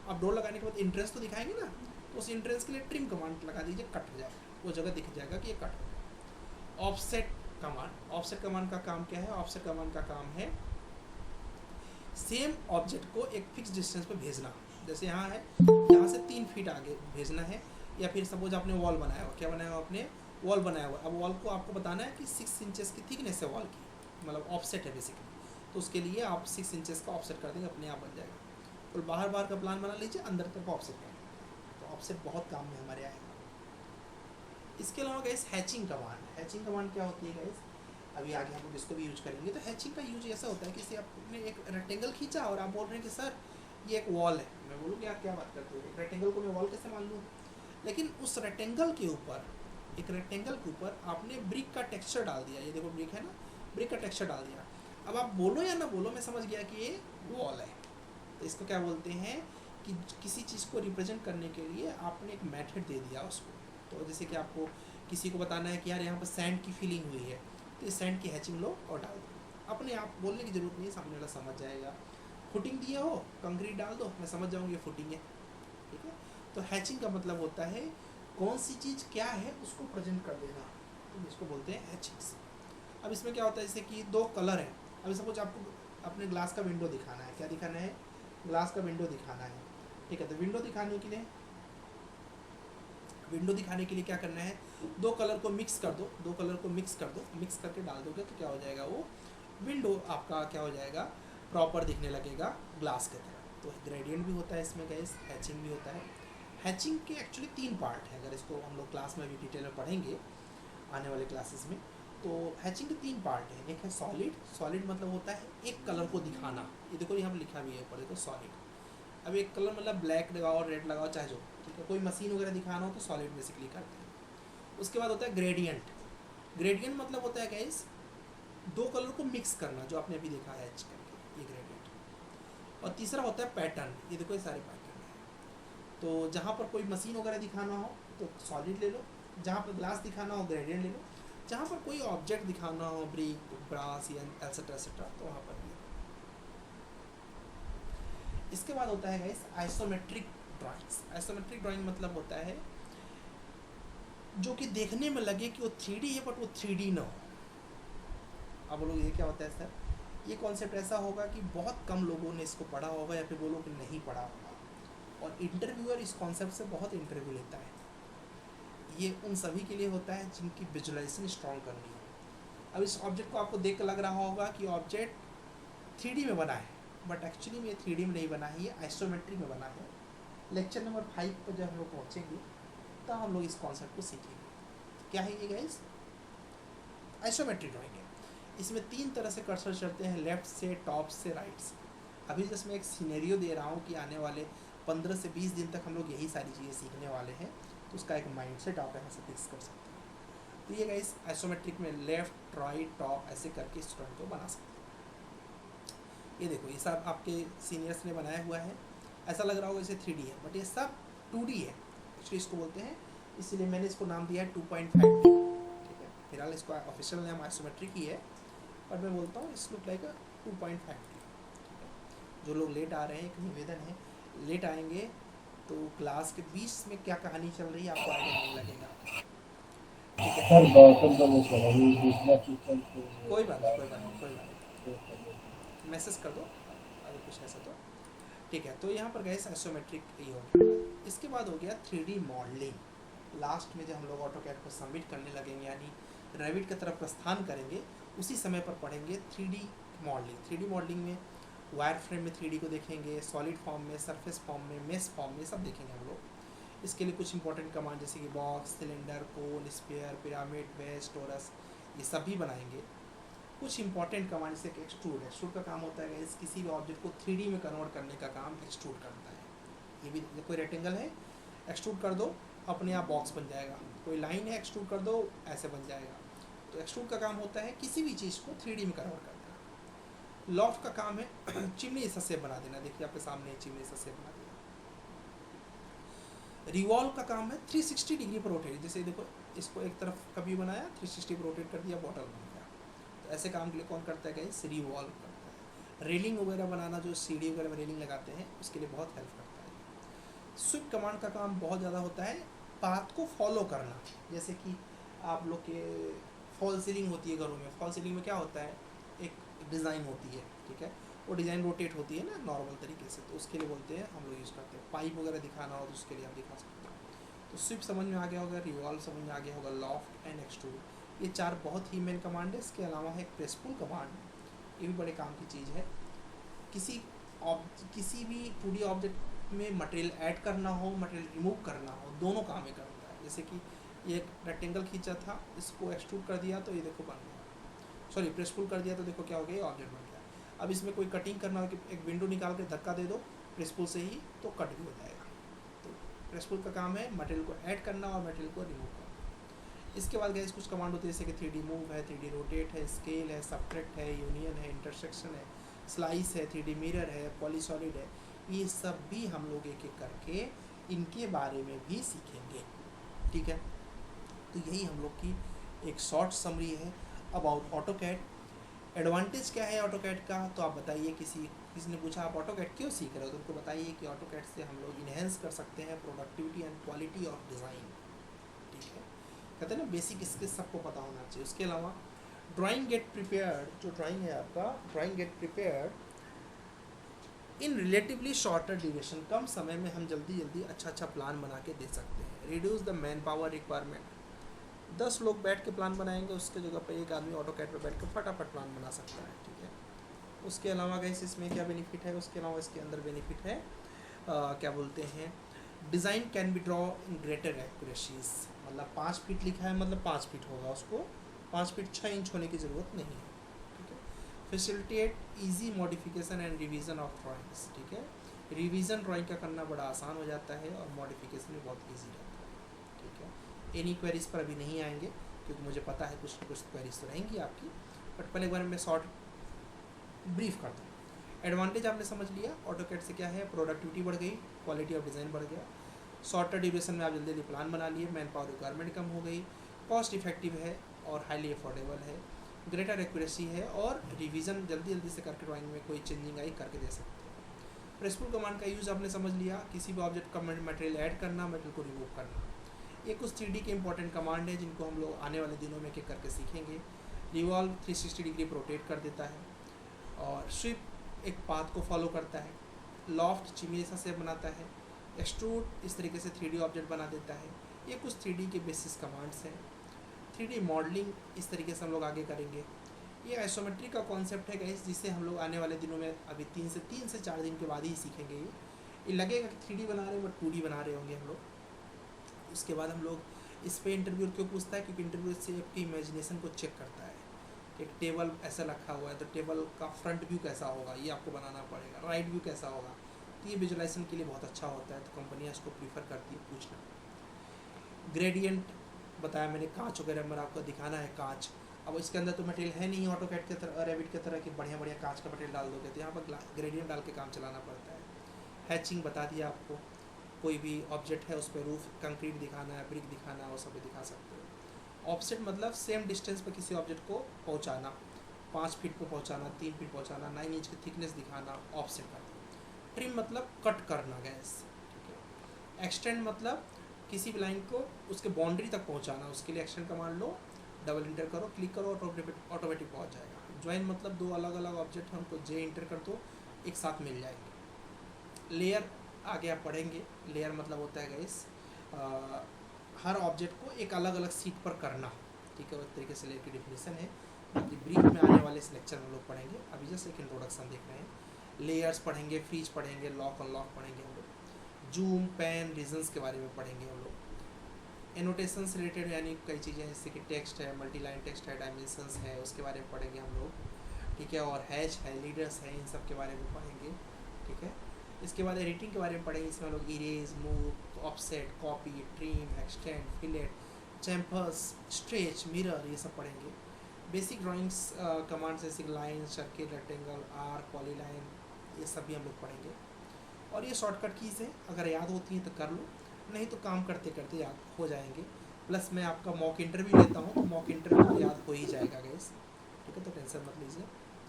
अब डोर लगाने के बाद इंट्रेंस तो दिखाएंगे ना, तो उस इंट्रेंस के लिए ट्रिम कमांड लगा दीजिए, कट हो जाए, वो जगह दिख जाएगा कि ये कट हो गया। ऑफसेट कमांड, ऑफसेट कमांड का काम क्या है, ऑफसेट कमांड का काम है सेम ऑब्जेक्ट को एक फिक्स डिस्टेंस पे भेजना। जैसे यहाँ है, यहाँ से 3 फीट आगे भेजना है, या फिर सपोज आपने वॉल बनाया हो, क्या बनाया हो आपने, वॉल बनाया हुआ। अब वॉल को आपको बताना है कि 6 इंचेस की थिकनेस है वॉल की, मतलब ऑफसेट है बेसिकली। तो उसके लिए आप 6 इंचेस का ऑफसेट कर देंगे, अपने आप बन जाएगा। तो बाहर बाहर का प्लान बना लीजिए, अंदर तक ऑफसेट कर देंगे, तो ऑफसेट बहुत काम में हमारे आएगा। इसके अलावा gas hatching command, hatching command क्या होती है गैस, अभी आगे हम लोग इसको भी यूज करेंगे। तो हैचिंग का यूज ऐसा होता है कि आपने एक रेक्टेंगल खींचा और आप बोल रहे हैं कि सर ये एक वॉल है, मैं बोलूँ कि आप क्या बात करते हो, रेक्टेंगल को मैं वॉल कैसे मान लूँ। लेकिन उस रेक्टेंगल के ऊपर, एक रेक्टेंगल के ऊपर आपने ब्रिक का टेक्सचर डाल दिया, ये देखो ब्रिक है ना, ब्रिक का टेक्सचर डाल दिया। अब आप बोलो या ना बोलो, मैं समझ गया कि ये वॉल है। तो इसको क्या बोलते हैं कि किसी चीज़ को रिप्रेजेंट करने के लिए आपने एक मेथड दे दिया उसको। तो जैसे कि आपको किसी को बताना है कि यार यहाँ पर सैंड की फीलिंग हुई है, तो इस सैंड की हैचिंग लो और डाल दो, अपने आप बोलने की ज़रूरत नहीं है, सामने वाला समझ जाएगा। फुटिंग दिए हो, कंक्रीट डाल दो, मैं समझ जाऊँगी ये फुटिंग है। ठीक है, तो हैचिंग का मतलब होता है कौन सी चीज़ क्या है उसको प्रेजेंट कर देना, तो इसको बोलते हैं हैचिंग्स। अब इसमें क्या होता है, जैसे कि दो कलर है, अभी सपोज आपको अपने ग्लास का विंडो दिखाना है, क्या दिखाना है, ग्लास का विंडो दिखाना है। ठीक है, तो विंडो दिखाने के लिए, विंडो दिखाने के लिए क्या करना है, दो कलर को मिक्स कर दो, दो कलर को मिक्स कर दो, मिक्स करके डाल दोगे तो क्या हो जाएगा, वो विंडो आपका क्या हो जाएगा, प्रॉपर दिखने लगेगा ग्लास की तरह। तो ग्रेडियंट भी होता है इसमें गैस, हैचिंग भी होता है। हैचिंग के एक्चुअली 3 पार्ट हैं, अगर इसको हम लोग क्लास में भी डिटेल में पढ़ेंगे आने वाले क्लासेस में। तो हैचिंग के 3 पार्ट हैं, एक है सॉलिड, सॉलिड मतलब होता है एक कलर को दिखाना, ये देखो यहाँ पर लिखा भी है ऊपर देखो सॉलिड। अब एक कलर मतलब ब्लैक लगाओ, रेड लगाओ, चाहे जो, ठीक है, कोई मशीन वगैरह दिखाना हो तो सॉलिड बेसिकली करते हैं। उसके बाद होता है ग्रेडियंट, ग्रेडियंट मतलब होता है गैस दो कलर को मिक्स करना, जो आपने अभी देखा है एच करके, ये ग्रेडियंट। और तीसरा होता है पैटर्न, ये देखो ये सारे पैटर्न हैं। तो जहाँ पर कोई मशीन वगैरह दिखाना हो तो सॉलिड ले लो, जहाँ पर ग्लास दिखाना हो ग्रेडियंट ले लो, जहाँ पर कोई ऑब्जेक्ट दिखाना हो, ब्रिक, ब्रास, एटसेट्रा एटसेट्रा, तो वहाँ पर भी। इसके बाद होता है guys isometric drawings. Isometric drawing मतलब होता है जो कि देखने में लगे कि वो 3D है बट वो 3D ना हो। अब बोलोगे ये क्या होता है सर, ये कॉन्सेप्ट ऐसा होगा कि बहुत कम लोगों ने इसको पढ़ा होगा या फिर वो लोग नहीं पढ़ा होगा, और इंटरव्यूअर इस कॉन्सेप्ट से बहुत इंटरव्यू लेता है। ये उन सभी के लिए होता है जिनकी विजुअलाइजेशन स्ट्रॉन्ग करनी हो। अब इस ऑब्जेक्ट को आपको देख कर लग रहा होगा कि ऑब्जेक्ट 3D में बना है, बट एक्चुअली में 3D में नहीं बना है, ये आइसोमेट्रिक में बना है। लेक्चर नंबर 5 पर जब हम लोग पहुँचेंगे तो हम लोग इस कॉन्सेप्ट को सीखेंगे। क्या है ये गाइस, आइसोमेट्रिक ड्राइंग है। इसमें 3 तरह से कर्सर चलते हैं, लेफ्ट से, टॉप से, राइट से। अभी जस्ट मैं एक सिनेरियो दे रहा हूँ कि आने वाले 15 से 20 दिन तक हम लोग यही सारी चीज़ें सीखने वाले हैं, तो उसका एक माइंडसेट आप यहाँ से फिक्स कर सकते हैं। तो ये गाइस आइसोमेट्रिक में लेफ्ट, राइट, टॉप ऐसे करके इस ड्राइंग को बना सकते हैं। ये देखो ये सब आपके सीनियर्स ने बनाया हुआ है, ऐसा लग रहा होगा जैसे 3D है, बट ये सब 2D है एक्चुअली, इसको बोलते हैं, इसीलिए मैंने इसको नाम दिया है 2.5D। ठीक है, फिलहाल इसको ऑफिशियल नाम आइसोमेट्रिक ही है, पर मैं बोलता हूँ इस लुक लाइक 2.5D। जो लोग लेट आ रहे हैं, एक निवेदन है, लेट आएंगे तो क्लास के बीच में क्या कहानी चल रही है आपको आइडिया नहीं लगेगा। ठीक है, सर गौतम का वो करा अभी दूसरा सिस्टम से कोई बात नहीं, कोई बात नहीं, कोई बात नहीं, मैसेज कर दो अगर कुछ ऐसा तो। ठीक है, तो यहाँ पर गए आइसोमेट्रिक ये हो गया। इसके बाद हो गया 3D मॉडलिंग। लास्ट में जब हम लोग ऑटोकैड को सबमिट करने लगेंगे, यानी रेविट की तरफ प्रस्थान करेंगे, उसी समय पर पढ़ेंगे 3D मॉडलिंग। 3D मॉडलिंग में वायर फ्रेम में 3D को देखेंगे, सॉलिड फॉर्म में, सरफेस फॉर्म में, मेस फॉर्म में, सब देखेंगे हम लोग। इसके लिए कुछ इंपॉर्टेंट कमांड जैसे कि बॉक्स, सिलेंडर, कोन, स्फीयर, पिरामिड, वेज, टोरस, ये सब भी बनाएंगे। कुछ इंपॉर्टेंट कमांड जैसे कि एक्सट्रूड। एक्सट्रूड का काम होता है इस किसी भी ऑब्जेक्ट को 3D में कन्वर्ट करने का काम एक्सट्रूड करता है। ये भी कोई रेक्टेंगल है, एक्सट्रूड कर दो, अपने आप बॉक्स बन जाएगा। कोई लाइन है, एक्सट्रूड कर दो, ऐसे बन जाएगा। तो एक्सट्रूड का काम होता है किसी भी चीज़ को 3D में कन्वर्ट करना। लॉफ्ट का काम है चिमनी सा शेप बना देना। देखिए आपके सामने चिमनी सा शेप बना देना। रिवॉल्व का काम है 360 डिग्री पर रोटेट। जैसे देखो इसको एक तरफ कभी बनाया, 360 पर रोटेट कर दिया, बॉटल बन गया। तो ऐसे काम के लिए कौन करता है गाइस? रिवॉल्व करता है। रेलिंग वगैरह बनाना, जो सीढ़ी वगैरह में रेलिंग लगाते हैं, उसके लिए बहुत हेल्प करता है। स्वीप कमांड का काम बहुत ज़्यादा होता है पाथ को फॉलो करना। जैसे कि आप लोग के फॉल सीलिंग होती है घरों में। फॉल सीलिंग में क्या होता है, एक डिज़ाइन होती है, ठीक है, वो डिज़ाइन रोटेट होती है ना नॉर्मल तरीके से, तो उसके लिए बोलते हैं हम लोग यूज़ करते हैं। पाइप वगैरह दिखाना हो तो उसके लिए आप दिखा सकते हैं। तो स्विप समझ में आ गया होगा, रिवॉल्व समझ में आ गया होगा, लॉफ्ट एंड एक्सट्रूड, ये चार बहुत ही मेन कमांड है। इसके अलावा है प्रेस पुल कमांड, ये भी बड़े काम की चीज़ है। किसी भी 2D ऑब्जेक्ट में मटेरियल ऐड करना हो, मटेरियल रिमूव करना हो, दोनों काम ही करता है। जैसे कि ये एक रेक्टेंगल खींचा था, इसको एक्सट्रूड कर दिया तो ये देखो बन गया, सॉरी प्रेस पुल कर दिया तो देखो क्या हो गया, ये ऑब्जेक्ट बन गया। अब इसमें कोई कटिंग करना हो कि एक विंडो निकाल के धक्का दे दो प्रेस पुल से ही, तो कट भी हो जाएगा। तो प्रेस पुल का काम है मटेरियल को ऐड करना और मटेरियल को रिमूव करना। इसके बाद गए कुछ कमांड होती है जैसे कि 3D मूव है, 3D रोटेट है, स्केल है, सबट्रैक्ट है, यूनियन है, इंटरसेक्शन है, स्लाइस है, 3D मिरर है, पॉलीसॉलिड है। ये सब भी हम लोग एक एक करके इनके बारे में भी सीखेंगे, ठीक है। तो यही हम लोग की एक शॉर्ट समरी है अबाउट ऑटोकैड। एडवांटेज क्या है ऑटोकैड का, तो आप बताइए। किसी ने पूछा आप ऑटोकैड क्यों सीख रहे हो, तो उनको बताइए कि ऑटोकैड से हम लोग इन्हेंस कर सकते हैं productivity and quality of design, ठीक है। कहते हैं ना बेसिक स्किल्स सबको पता होना चाहिए। उसके अलावा ड्राइंग गेट प्रिपेयर्ड, जो ड्राइंग है आपका, drawing get prepared in relatively shorter duration, कम समय में हम जल्दी अच्छा प्लान बना के दे सकते हैं। Reduce the man power requirement, 10 लोग बैठ के प्लान बनाएंगे, उसके जगह पर एक आदमी ऑटोकैड पर बैठ के फटाफट प्लान बना सकता है, ठीक है। उसके अलावा गैस इसमें क्या बेनिफिट है, उसके अलावा इसके अंदर बेनिफिट है क्या बोलते हैं, design can be draw in greater accuracies. मतलब 5 फीट लिखा है मतलब 5 फीट होगा, उसको 5 फीट 6 इंच होने की ज़रूरत नहीं है, ठीक है। Facilitate easy modification and revision of drawings, ठीक है। रिवीजन ड्राइंग का करना बड़ा आसान हो जाता है और मॉडिफिकेशन भी बहुत ईजी रहता है, ठीक है। एनी क्वेरीज पर अभी नहीं आएंगे क्योंकि मुझे पता है कुछ क्वेरीज तो रहेंगी आपकी, बट पहले एक बार मैं शॉर्ट ब्रीफ करता हूँ। एडवांटेज आपने समझ लिया ऑटोकैड से क्या है, प्रोडक्टिविटी बढ़ गई, क्वालिटी ऑफ डिज़ाइन बढ़ गया, शॉर्टर ड्यूरेशन में आप जल्दी प्लान बना लिए, मैन पावर रिक्वायरमेंट कम हो गई, कॉस्ट इफेक्टिव है और हाईली अफोर्डेबल है, ग्रेटर एक्यूरेसी है और रिवीजन जल्दी से करके ड्राइंग में कोई चेंजिंग आई करके दे सकते हैं। प्रेस पुल कमांड का यूज़ आपने समझ लिया, किसी भी ऑब्जेक्ट का मटेरियल ऐड करना, मटेरियल को रिमूव करना। ये कुछ 3D के इंपॉर्टेंट कमांड है जिनको हम लोग आने वाले दिनों में एक करके सीखेंगे। रिवॉल्व 360 डिग्री पर रोटेट कर देता है, और स्वीप एक पाथ को फॉलो करता है, लॉफ्ट चिमनी सा शेप बनाता है, एक्सट्रूड इस तरीके से 3D ऑब्जेक्ट बना देता है। ये कुछ 3D के बेसिस कमांड्स हैं। 3D मॉडलिंग इस तरीके से हम लोग आगे करेंगे। ये आइसोमेट्रिक का कॉन्सेप्ट है गाइस, जिसे हम लोग आने वाले दिनों में अभी 3 से 4 दिन के बाद ही सीखेंगे। ये लगेगा कि 3D बना रहे हैं बट 2D बना रहे होंगे हम लोग। उसके बाद हम लोग इस पर इंटरव्यू क्यों पूछता है, क्योंकि इंटरव्यू से आपकी इमेजिनेशन को चेक करता है। एक टेबल ऐसा रखा हुआ है तो टेबल का फ्रंट व्यू कैसा होगा ये आपको बनाना पड़ेगा, राइट व्यू कैसा होगा, तो ये विजुअलाइजेशन के लिए बहुत अच्छा होता है, तो कंपनियां इसको प्रीफर करती है पूछना। ग्रेडियंट बताया मैंने, कांच वगैरह में आपको दिखाना है कांच। अब इसके अंदर तो मटेरियल है नहीं ऑटोकैड के तरह, रेविट के तरह कि बढ़िया कांच का मटेरियल डाल दोगे, तो यहाँ पर ग्रेडियंट डाल के काम चलाना पड़ता है। हैचिंग बता दिया आपको, कोई भी ऑब्जेक्ट है उस पर रूफ कंक्रीट दिखाना है, ब्रिक दिखाना है, वो सब दिखा सकते हो। ऑफसेट मतलब सेम डिस्टेंस पर किसी ऑब्जेक्ट को पहुंचाना, 5 फीट पर पहुंचाना, 3 फीट पहुंचाना, 9 इंच की थिकनेस दिखाना, ऑफसेट करना। ट्रिम मतलब कट करना गैस, ठीक है। एक्सटेंड मतलब किसी भी लाइन को उसके बाउंड्री तक पहुंचाना, उसके लिए एक्शन कमांड लो, डबल इंटर करो, क्लिक करो, ऑटोमेटिक पहुंच जाएगा। ज्वाइन मतलब दो अलग अलग ऑब्जेक्ट हैं, उनको जे इंटर कर दो, एक साथ मिल जाएंगे। लेयर आगे आप पढ़ेंगे। लेयर मतलब होता है गाइस हर ऑब्जेक्ट को एक अलग अलग सीट पर करना, ठीक है। उस तरीके से लेयर की डिफिनेशन है, बाकी ब्रीफ में आने वाले इस लेक्चर में लोग पढ़ेंगे। अभी जस्ट एक इंट्रोडक्शन देख रहे हैं। लेयर्स पढ़ेंगे, फ्रीज पढ़ेंगे, लॉक अनलॉक पढ़ेंगे हम लोग, जूम, पैन, रीजन्स के बारे में पढ़ेंगे हम लोग। एनोटेशन से रिलेटेड यानी कई चीज़ें जैसे कि टेक्स्ट है, मल्टी लाइन टेक्स्ट है, डायमेंशंस है, उसके बारे में पढ़ेंगे हम लोग, ठीक है। और हैश है, लीडर्स हैं, इन सब के बारे में पढ़ेंगे, ठीक है। इसके बाद एडिटिंग के बारे में पढ़ेंगे। इसमें हम लोग erase, move, offset, copy, trim, extend, fillet, chamfers, stretch, mirror, ये सब पढ़ेंगे। बेसिक ड्राइंग्स कमांड्स जैसे line, circle, rectangle, arc, polyline, ये सब भी हम लोग पढ़ेंगे। और ये शॉर्टकट कीज़ हैं, अगर याद होती हैं तो कर लो, नहीं तो काम करते करते याद हो जाएंगे। प्लस मैं आपका मॉक इंटरव्यू लेता हूँ, तो मॉक इंटरव्यू तो याद हो ही जाएगा गाइस, ठीक है। तो टेंशन मत लीजिए,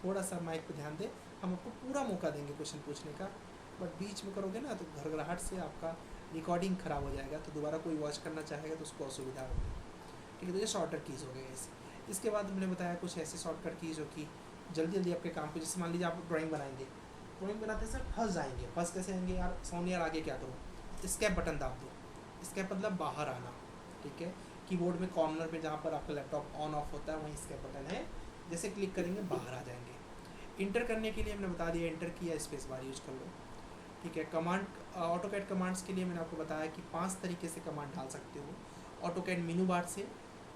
थोड़ा सा माइक पे ध्यान दें, हम आपको पूरा मौका देंगे क्वेश्चन पूछने का, बट बीच में करोगे ना तो घरघराहट से आपका रिकॉर्डिंग ख़राब हो जाएगा, तो दोबारा कोई वॉच करना चाहेगा तो उसको असुविधा होगी, ठीक है। तो ये शॉर्टकट कीज़ हो गए ऐसे। इसके बाद हमने बताया कुछ ऐसे शॉर्टकट कीज़ जो कि जल्दी जल्दी आपके काम को, जैसे मान लीजिए आप ड्राइंग बनाएंगे, ड्राइंग बनाते सर फंस जाएंगे, फंस कैसे आएंगे यार, सोनी यार आगे क्या करूँ, स्केप बटन दाब दो। स्केप मतलब बाहर आना, ठीक है। कीबोर्ड में कॉर्नर पे जहाँ पर आपका लैपटॉप ऑन ऑफ होता है वहीं स्केप बटन है, जैसे क्लिक करेंगे बाहर आ जाएंगे। इंटर करने के लिए हमने बता दिया, इंटर किया, स्पेस बार यूज कर लो, ठीक है। कमांड, ऑटोकैड कमांड्स के लिए मैंने आपको बताया कि 5 तरीके से कमांड डाल सकते हो। ऑटोकैड मेनू बार से,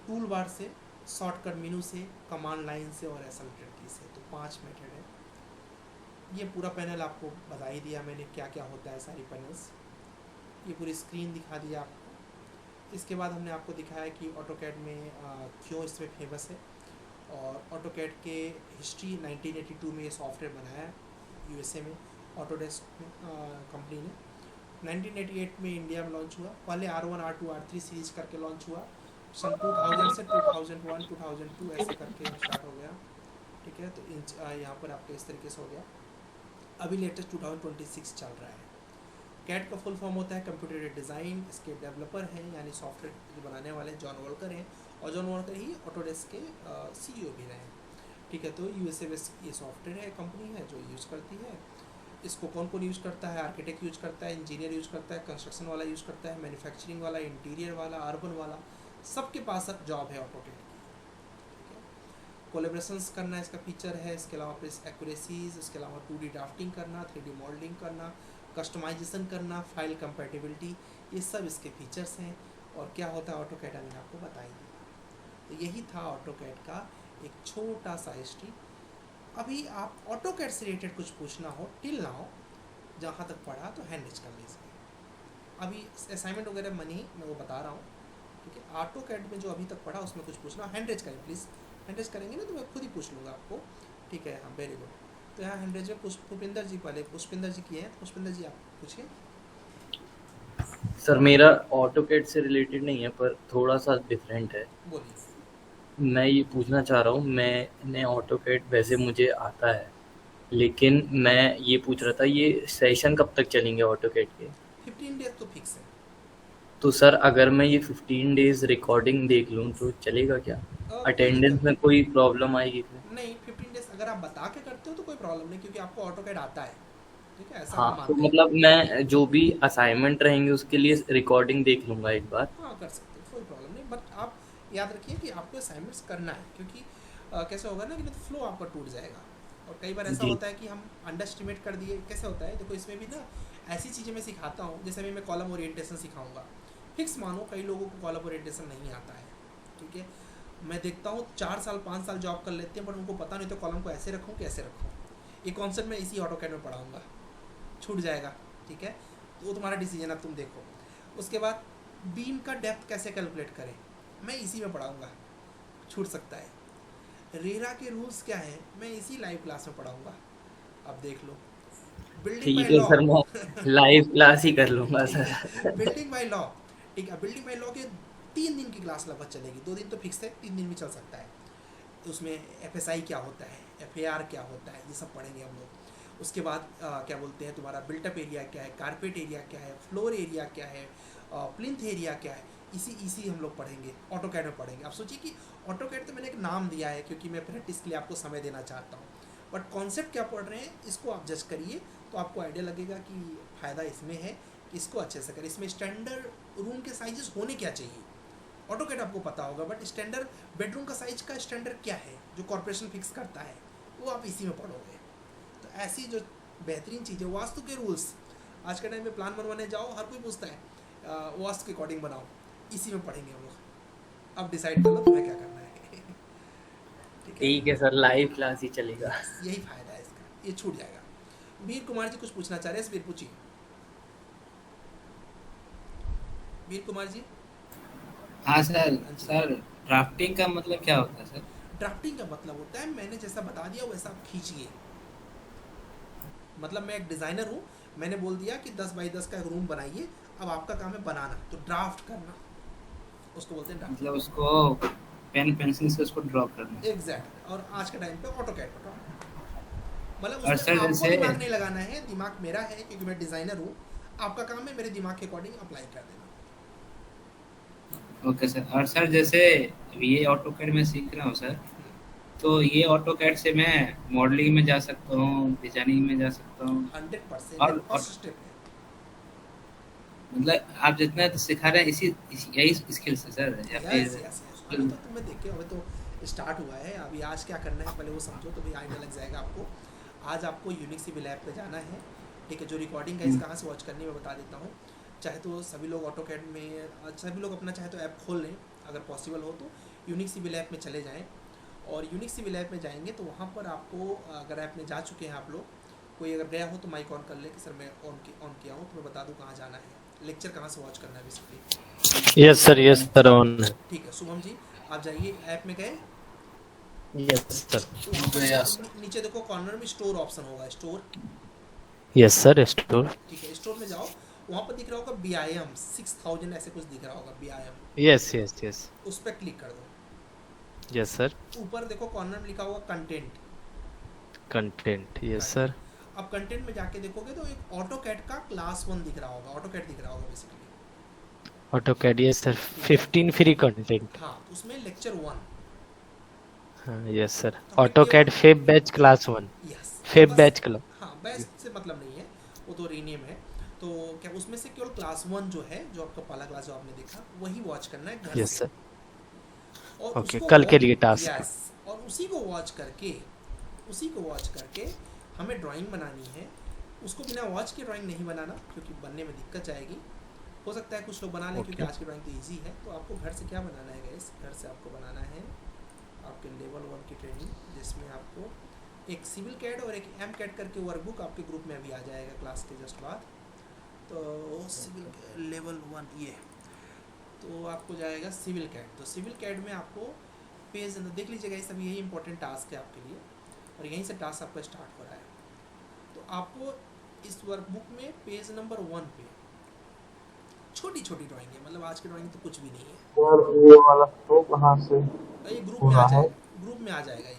टूल बार से, शॉर्टकट मेनू से, कमांड लाइन से और एसएलटेड की से, तो 5 मेथड है। ये पूरा पैनल आपको बता ही दिया मैंने क्या क्या होता है, सारी पैनल्स, ये पूरी स्क्रीन दिखा दिया आपको। इसके बाद हमने आपको दिखाया कि ऑटोकैड में क्यों इसमें फेमस है, और ऑटोकैड के हिस्ट्री 1982 में ये सॉफ्टवेयर बनाया यूएसए में, ऑटोडेस्क कंपनी ने। 1988 में इंडिया में लॉन्च हुआ, पहले R1, R2, R3 सीरीज करके लॉन्च हुआ, सन 2000 से 2001, 2002 ऐसे करके स्टार्ट हो गया, ठीक है। तो यहाँ पर आपके इस तरीके से हो गया। अभी लेटेस्ट 2026 चल रहा है। कैट का फुल फॉर्म होता है कंप्यूटर एडेड डिज़ाइन। इसके डेवलपर हैं यानी सॉफ्टवेयर जो बनाने वाले हैं जॉन वॉलकर हैं, और जॉन वॉलकर ही ऑटोडेस्क के CEO भी रहे हैं, ठीक है। तो यूएसए बेस्ड ये सॉफ्टवेयर है, कंपनी है जो यूज़ करती है इसको। कौन कौन यूज़ करता है, आर्किटेक्ट यूज़ करता है, इंजीनियर यूज़ करता है, कंस्ट्रक्शन वाला यूज़ करता है, मैन्युफैक्चरिंग वाला, इंटीरियर वाला, अर्बन वाला, सबके पास अब जॉब है ऑटोकैड की, ठीक है। कोलेब्रेशंस करना इसका फीचर है। इसके अलावा एक्यूरेसीज, इसके अलावा 2D ड्राफ्टिंग करना, 3D मॉडलिंग करना, कस्टमाइजेशन करना, फाइल कंपैटिबिलिटी, ये सब इसके फीचर्स हैं। और क्या होता है ऑटोकैड मैंने आपको बता ही दिया। तो यही था ऑटोकैड का एक छोटा सा हिस्ट्री। अभी आप ऑटोकैड से रिलेटेड कुछ पूछना हो टिल नाउ, जहाँ तक पढ़ा तो हैंड रेज कर लीजिए। अभी असाइनमेंट वगैरह मनी मैं वो बता रहा हूँ, ठीक है। ऑटोकैड में जो अभी तक पढ़ा उसमें कुछ पूछना, हैंड रेज करें प्लीज़। हैंड रेज करेंगे ना तो मैं खुद ही पूछ लूँगा आपको, ठीक है। हाँ, वेरी गुड। तो यहाँ हैंड रेज में पुष्पिंदर जी, पहले पुष्पिंदर जी किए हैं, तो पुष्पिंदर जी आप पूछिए। सर मेरा ऑटोकैड से रिलेटेड नहीं है पर थोड़ा सा डिफरेंट है। बोलिए। मैं ये पूछना चाह रहा हूँ, मैंने ऑटोकैड वैसे मुझे आता है, लेकिन मैं ये पूछ रहा था ये सेशन कब तक चलेंगे ऑटोकैड के? 15 डेज तो फिक्स है। तो सर अगर मैं ये 15 डेज रिकॉर्डिंग देख लूँ तो चलेगा क्या? कोई अटेंडेंस दिक्कत में कोई प्रॉब्लम आएगी फिर? नहीं, 15 डेज अगर आप बता के करते हो तो कोई प्रॉब्लम नहीं, क्योंकि आपको ऑटोकैड आता है, ठीक है, ऐसा हम हाँ, तो मानते हैं। मतलब मैं जो भी असाइनमेंट रहेंगे उसके लिए रिकॉर्डिंग देख लूँगा एक बार। हाँ कर सकते हो, कोई प्रॉब्लम नहीं, बट आप याद रखिए कि आपको असाइनमेंट्स करना है, क्योंकि कैसे होगा ना कि तो फ्लो आपका टूट जाएगा। और कई बार ऐसा जी। होता है कि हम अंडर एस्टिमेट कर दिए। कैसे होता है देखो, इसमें भी ना ऐसी चीज़ें मैं सिखाता हूँ, जैसे अभी मैं कॉलम ओरिएंटेशन सिखाऊंगा, फिक्स मानो कई लोगों को कॉलम ओरिएंटेशन नहीं आता है, ठीक है। मैं देखता हूँ 4 साल 5 साल जॉब कर लेते हैं, बट उनको पता नहीं तो कॉलम को ऐसे रखूँ कैसे रखूँ। ये कॉन्सेप्ट मैं इसी ऑटोकैड में पढ़ाऊँगा, छूट जाएगा, ठीक है। तो वो तुम्हारा डिसीजन है, तुम देखो। उसके बाद बीम का डेप्थ कैसे कैलकुलेट करें, मैं इसी में पढ़ाऊँगा, छूट सकता है। रेरा के रूल्स क्या हैं, मैं इसी लाइव क्लास में पढ़ाऊँगा, अब देख लो। बिल्डिंग ठीक बाय है लॉ सर, मैं लाइव क्लास ही कर लूँगा ठीक सर। है, बिल्डिंग बाय लॉ, ठीक है। बिल्डिंग बाय लॉ के 3 दिन की क्लास लगभग चलेगी, 2 दिन तो फिक्स है, 3 दिन भी चल सकता है। तो उसमें FSI क्या होता है, FAR क्या होता है, ये सब पढ़ेंगे हम लोग। उसके बाद क्या बोलते हैं तुम्हारा बिल्टअप एरिया क्या है, कारपेट एरिया क्या है, फ्लोर एरिया क्या है, प्लिंथ एरिया क्या है, इसी हम लोग पढ़ेंगे, ऑटोकैड में पढ़ेंगे। आप सोचिए कि ऑटोकैड तो मैंने एक नाम दिया है क्योंकि मैं प्रैक्टिस के लिए आपको समय देना चाहता हूँ, बट कॉन्सेप्ट क्या पढ़ रहे हैं इसको आप जज करिए, तो आपको आइडिया लगेगा कि फ़ायदा इसमें है कि इसको अच्छे से करें। इसमें स्टैंडर्ड रूम के साइजेस होने क्या चाहिए, ऑटोकैड आपको पता होगा, बट स्टैंडर्ड बेडरूम का साइज का स्टैंडर्ड क्या है जो कॉर्पोरेशन फिक्स करता है, वो आप इसी में पढ़ोगे। तो ऐसी जो बेहतरीन चीज़ें, वास्तु के रूल्स, आज के टाइम में प्लान बनवाने जाओ हर कोई पूछता है वास्तु के अकॉर्डिंग बनाओ, इसी में पढ़ेंगे हम लोग। अब डिसाइड कर लो तुम्हें क्या करना है। ठीक है, ठीक है सर, लाइव क्लास ही चलेगा। यस, यही फायदा है इसका, ये छूट जाएगा। वीर कुमार जी कुछ पूछना चाह रहे हैं, वीर पूछिए। वीर कुमार जी। हाँ सर। हाँ जी। सर ड्राफ्टिंग का मतलब क्या होता है सर? ड्राफ्टिंग का मतलब होता है मैंने जैसा बता दिया वैसा आप खींचिए। मतलब मैं एक डिज़ाइनर हूँ, मैंने बोल दिया कि 10 बाई 10 का एक रूम बनाइए, अब आपका काम है बनाना, तो ड्राफ्ट करना, उसको बोलते हैं ड्राफ्ट। मतलब उसको पेन पेंसिल से उसको ड्रॉ करना। एग्जैक्ट। और आज के टाइम पे ऑटोकैड पर ड्राफ्ट, मतलब और उसमें सर आपको जैसे दिमाग नहीं लगाना है, दिमाग मेरा है क्योंकि मैं डिज़ाइनर हूँ, आपका काम है मेरे दिमाग के अकॉर्डिंग अप्लाई कर देना। Okay sir. और सर जैसे ये ऑटोकैड में सीख रहा हूँ सर, तो ये ऑटोकैड से मैं मॉडलिंग में जा सकता हूँ, डिजाइनिंग में जा सकता हूँ। 100% और फर्स्ट स्टेप है। मतलब आप जितना तो सिखा रहे हैं यही स्किल से सर, या यस फिर यस यस, अभी तो तुम्हें देखिए, अभी तो स्टार्ट हुआ है, अभी आज क्या करना है पहले वो समझो तो भी आइडिया लग जाएगा आपको। आज आपको यूनिक सिविल ऐप पे जाना है, ठीक है। जो रिकॉर्डिंग है इस कहाँ से वॉच करनी है मैं बता देता हूँ। चाहे तो सभी लोग ऑटोकैड में, सभी लोग अपना चाहे तो ऐप खोल लें, अगर पॉसिबल हो तो यूनिक सिविल ऐप में चले जाएँ, और यूनिक सिविल ऐप में जाएंगे तो वहाँ पर आपको, अगर ऐप में जा चुके हैं आप लोग, कोई अगर गया हो तो माइक ऑन कर ले कि सर मैं ऑन किया हूँ, तो मैं बता दूँ कहाँ जाना है, लेक्चर कहाँ से वॉच करना है बेसिकली। यस सर, ऑन है। ठीक है शुभम जी, आप जाइए, ऐप में गए, यस सर। तो वहाँ पर नीचे देखो कॉर्नर में स्टोर ऑप्शन होगा, स्टोर। Yes sir, store. ठीक है, स्टोर में जाओ, वहाँ पर दिख रहा होगा BIM 6000 ऐसे कुछ दिख रहा होगा BIM, यस यस यस। उस पर क्लिक कर दो। Yes sir. ऊपर देखो कॉर्नर में लिखा होगा कंटेंट, कंटेंट। Yes sir. अब कंटेंट में जाके देखोगे तो एक ऑटोकैड का क्लास 1 दिख रहा होगा, ऑटोकैड दिख रहा होगा basically. AutoCAD, yes sir, 15 free content. हाँ, तो उसमें लेक्चर 1। हाँ यस सर, तो हमें AutoCAD Feb batch class 1, yes, Feb बस। Batch club. हाँ, बेस्ट से मतलब नहीं है, वो तो रीनेम है। तो क्या उसमें से केवल क्लास 1 जो है, जो आपका पहला क्लास जो आपने देखा, वही वॉच करना है घर यस से। सर। और ओके, उसको कल के लिए टास्क। यस, और उसी को वॉच करके हमें ड्राइंग बनानी है। उसको बिना वॉच के ड्राइंग नहीं बनाना, क्योंकि बनने में दिक्कत जाएगी। हो सकता है कुछ लोग बना लें क्योंकि आज की ड्राइंग तो ईजी है। तो आपको घर से क्या बनाना है गाइस, घर से आपको बनाना है आपके लेवल 1 की ट्रेनिंग, जिसमें आपको एक सिविल कैड और एक एम कैड करके वर्कबुक आपके ग्रुप में अभी आ जाएगा क्लास के जस्ट बाद। तो सिविल लेवल 1 ये, तो आपको जाएगा सिविल कैड। तो सिविल कैड में आपको पेज देख लीजिएगा, ये सब यही इंपॉर्टेंट टास्क है आपके लिए, और यहीं से टास्क आपका स्टार्ट हो रहा है। तो आपको इस वर्कबुक में पेज नंबर 1 पे छोटी छोटी ड्राइंग है, मतलब आज की ड्राइंग तो कुछ भी नहीं है। सर ये वाला तो कहाँ से तो ये ग्रुप हो में आ रहा है? जाएगा, ग्रुप में आ जाएगा ये।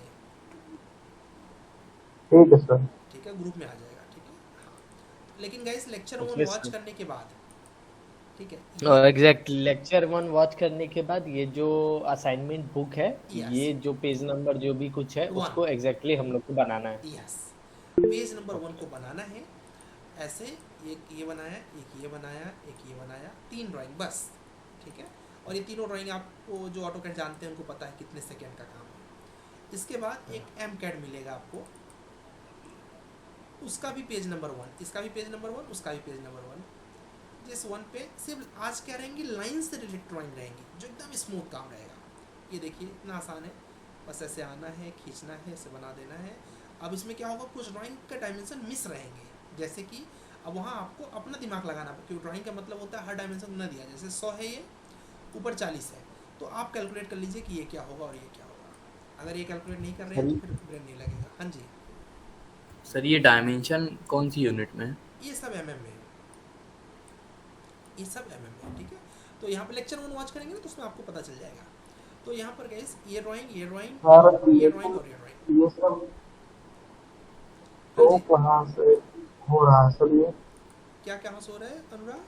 ठीक है सर। ठीक है, ग्रुप में आ जाएगा, ठीक है। हाँ, लेकिन गाइस लेक्चर 1 उसमें वॉच करने के बाद, ठीक है, एग्जैक्ट लेक्चर 1 वॉच करने के बाद ये जो असाइनमेंट बुक है, यस ये जो पेज नंबर जो भी कुछ है 1, उसको एग्जैक्टली हम लोग को बनाना है। यस, पेज नंबर 1 को बनाना है। ऐसे एक ये बनाया, एक ये बनाया, एक ये बनाया, 3 ड्राइंग बस, ठीक है। और ये तीनों ड्राइंग आपको जो ऑटोकैड जानते हैं उनको पता है कितने सेकेंड का काम है। इसके बाद एक एम कैड मिलेगा आपको, उसका भी पेज नंबर 1, इसका भी पेज नंबर 1, उसका भी पेज नंबर 1। जिस 1 पे सिर्फ आज क्या रहेंगी, लाइन से रिलेटेड ड्राइंग रहेंगी, जो एकदम स्मूथ काम रहेगा। ये देखिए इतना आसान है, बस ऐसे आना है, खींचना है, ऐसे बना देना है। अब इसमें क्या होगा, कुछ ड्राइंग का डायमेंशन मिस रहेंगे, जैसे कि अब वहाँ आपको अपना दिमाग लगाना पड़ेगा, क्योंकि ड्राइंग का मतलब होता है हर डायमेंशन न दिया। जैसे 100 है, ये ऊपर 40 है, तो आप कैलकुलेट कर लीजिए कि ये क्या होगा और ये क्या होगा। अगर ये कैलकुलेट नहीं कर रहे हैं तो फिर ब्रेन नहीं लगेगा। हाँ जी सर, ये डायमेंशन कौन सी यूनिट में है? ये सब MM में है, ये सब MM में है, ठीक है। तो यहाँ पे लेक्चर 1 वॉच करेंगे ना तो उसमें आपको पता चल जाएगा। तो यहाँ पर गाइस ये ड्राइंग, ये ड्राइंग, सर ये ड्राइंग और ये ड्राइंग, ये सब हाँ तो जी, कहाँ से हो रहा है सर ये? क्या कहाँ से हो रहा है अनुराग?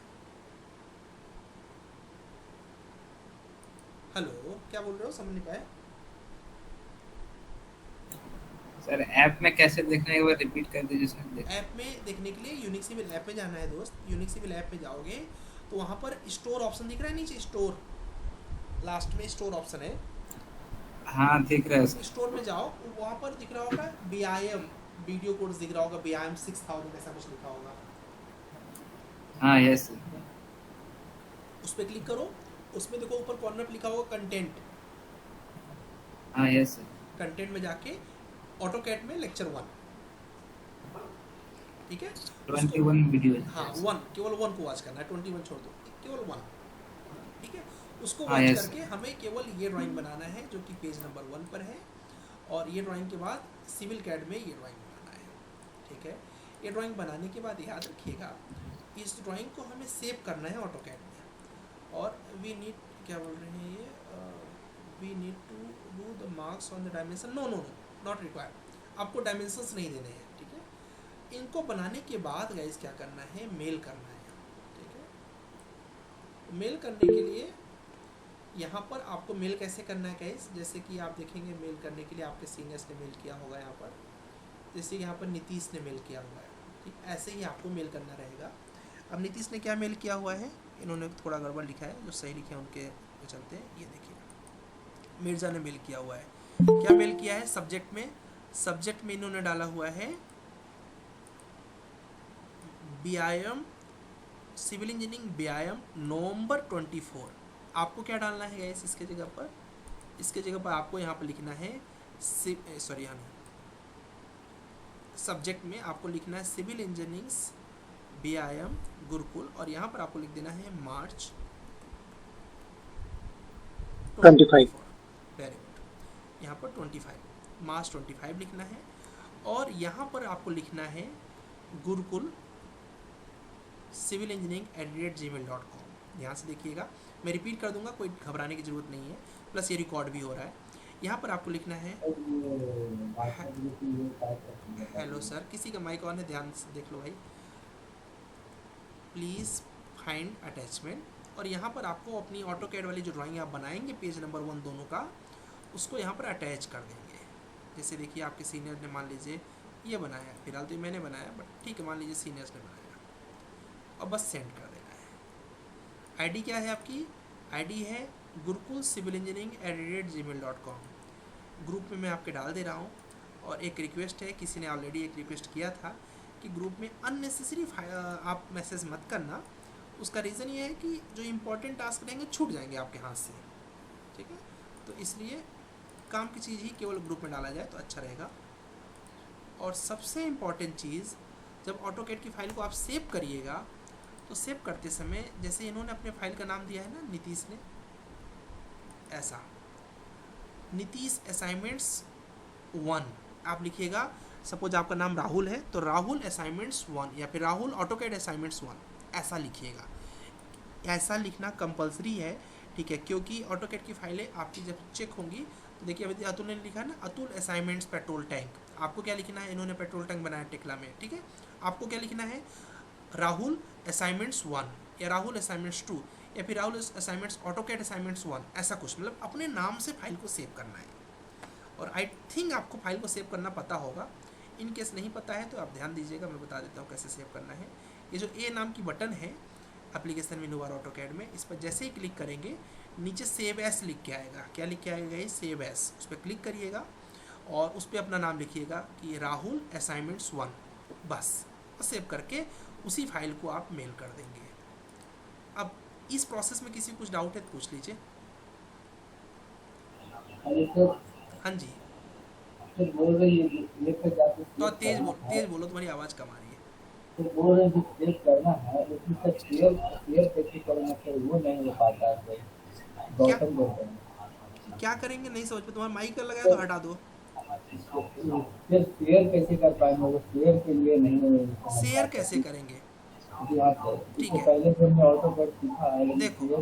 हेलो, क्या बोल रहे हो, समझ नहीं पाए। सर ऐप में कैसे देखना है, एक बार रिपीट कर दीजिए सर, देख। ऐप में देखने के लिए यूनिक सिविल ऐप में जाना है दोस्त। यूनिक सिविल ऐप में जाओगे तो वहाँ पर स्टोर ऑप्शन दिख रहा है नीचे, स्टोर, लास्ट में स्टोर ऑप्शन है। हाँ दिख रहा है सर। स्टोर में जाओ, वहाँ पर दिख रहा होगा BIM, वीडियो कोड्स दिख रहा होगा, BIM 6000 ऐसा कुछ लिखा होगा। हाँ यस सर। उस पर क्लिक करो। उसमें देखो ऊपर कॉर्नर पे लिखा होगा कंटेंट। हाँ यस सर। कंटेंट में जाके ऑटोकैड में लेक्चर 1, ठीक है, उसको 21 वीडियो। हाँ 1, केवल 1 को वॉच करना है, 21 छोड़ दो, केवल 1, ठीक है। उसको हाँ वॉच यस करके हमें केवल ये ड्राइंग बनाना है जो कि पेज नंबर 1 पर है, और ये ड्राइंग के बाद सिविल कैड में ये ड्राइंग बनाना है, ठीक है। ये ड्राइंग बनाने के बाद याद रखिएगा इस ड्राइंग को हमें सेव करना है ऑटोकैड में, और वी नीड, क्या बोल रहे हैं ये, we need to do the marks on the dimension, no no no, not required, आपको डायमेंशंस नहीं देने हैं, ठीक है। इनको बनाने के बाद गाइस क्या करना है, मेल करना है, ठीक है। मेल करने के लिए यहाँ पर आपको मेल कैसे करना है गाइस, जैसे कि आप देखेंगे मेल करने के लिए आपके सीनियर्स ने मेल किया होगा यहाँ पर, जैसे यहाँ पर नीतीश ने मेल किया हुआ है, ठीक, ऐसे ही आपको मेल करना रहेगा। अब नीतीश ने क्या मेल किया हुआ है, इन्होंने थोड़ा गड़बड़ लिखा है, जो सही लिखे हैं उनके पे चलते हैं। ये देखिए मिर्जा ने मेल किया हुआ है, क्या मेल किया है, सब्जेक्ट में इन्होंने डाला हुआ है BIM सिविल इंजीनियरिंग BIM नवंबर 24। आपको क्या डालना है गाइस इसके जगह पर, इसके जगह पर आपको यहाँ पर लिखना है सॉरी यहाँ नहीं, सब्जेक्ट में आपको लिखना है सिविल इंजीनियरिंग BIM गुरुकुल, और यहाँ पर आपको लिख देना है मार्च 25। वेरी गुड, यहाँ पर 25 मार्च 25 लिखना है, और यहाँ पर आपको लिखना है गुरुकुल सिविल इंजीनियरिंग @gmail.com। यहाँ से देखिएगा, मैं रिपीट कर दूंगा, कोई घबराने की ज़रूरत नहीं है, प्लस ये रिकॉर्ड भी हो रहा है। यहाँ पर आपको लिखना है, हेलो सर, किसी का माइक ऑन है, ध्यान से देख लो भाई, प्लीज़ फाइंड अटैचमेंट, और यहाँ पर आपको अपनी ऑटोकैड वाली जो ड्राइंग आप बनाएंगे पेज नंबर 1 दोनों का, उसको यहाँ पर अटैच कर देंगे। जैसे देखिए आपके सीनियर ने मान लीजिए ये बनाया, फिलहाल तो मैंने बनाया बट ठीक है, मान लीजिए सीनियर्स ने बनाया, और बस सेंड कर देना है। आईडी क्या है आपकी, आईडी है Gurukul civil engineering @gmail.com। Group में मैं आपके डाल दे रहा हूँ, और एक रिक्वेस्ट है, किसी ने ऑलरेडी एक रिक्वेस्ट किया था कि ग्रुप में अननेसेसरी आप मैसेज मत करना। उसका रीज़न ये है कि जो इम्पोर्टेंट टास्क रहेंगे छूट जाएंगे आपके हाथ से, ठीक है। तो इसलिए काम की चीज़ ही केवल ग्रुप में डाला जाए तो अच्छा रहेगा। और सबसे इम्पॉर्टेंट चीज़, जब ऑटोकैड की फ़ाइल को आप सेव करिएगा तो सेव करते समय जैसे इन्होंने अपने फाइल का नाम दिया है ना नीतीश ने, ऐसा नीतीश असाइनमेंट्स 1 आप लिखिएगा। सपोज आपका नाम राहुल है तो राहुल असाइनमेंट्स 1, या फिर राहुल ऑटोकैड असाइनमेंट्स 1 ऐसा लिखिएगा। ऐसा लिखना कंपलसरी है, ठीक है, क्योंकि ऑटोकैड की फाइलें आपकी जब चेक होंगी तो देखिए अभी अतुल ने लिखा है ना, अतुल असाइनमेंट्स पेट्रोल टैंक, आपको क्या लिखना है, इन्होंने पेट्रोल टैंक बनाया टेक्ला में, ठीक है, आपको क्या लिखना है, राहुल असाइनमेंट्स 1 या राहुल असाइनमेंट्स 2 या फिर राहुल असाइनमेंट्स ऑटोकैड असाइनमेंट्स 1, ऐसा कुछ, मतलब अपने नाम से फाइल को सेव करना है। और आई थिंक आपको फाइल को सेव करना पता होगा, इन केस नहीं पता है तो आप ध्यान दीजिएगा, मैं बता देता हूँ कैसे सेव करना है। ये जो ए नाम की बटन है एप्लीकेशन मेनू बार ऑटोकैड में, इस पर जैसे ही क्लिक करेंगे नीचे सेव एस लिख के आएगा, क्या लिख के आएगा ये, सेव एस, उस पर क्लिक करिएगा और उस पर अपना नाम लिखिएगा कि राहुल असाइनमेंट्स 1, बस, और सेव करके उसी फाइल को आप मेल कर देंगे। अब इस प्रोसेस में किसी कुछ डाउट है तो पूछ लीजिए। हाँ जी, बोल रही है तो तेज बोलो, तुम्हारी आवाज़ कम आ रही है। तो बोल रहे जो सेव करना है लेकिन सर शेयर कैसे करना है वो नहीं हो पाता है। गौतम बोलते हैं क्या करेंगे नहीं समझ पे, तुम्हारा माइक लगा है तो हटा दो। फिर शेयर कैसे कर पाएंगे, वो शेयर के लिए नहीं शेयर कैसे करेंगे, ठीक है, पहले से हमने ऑटोकैड सीखा है, देखो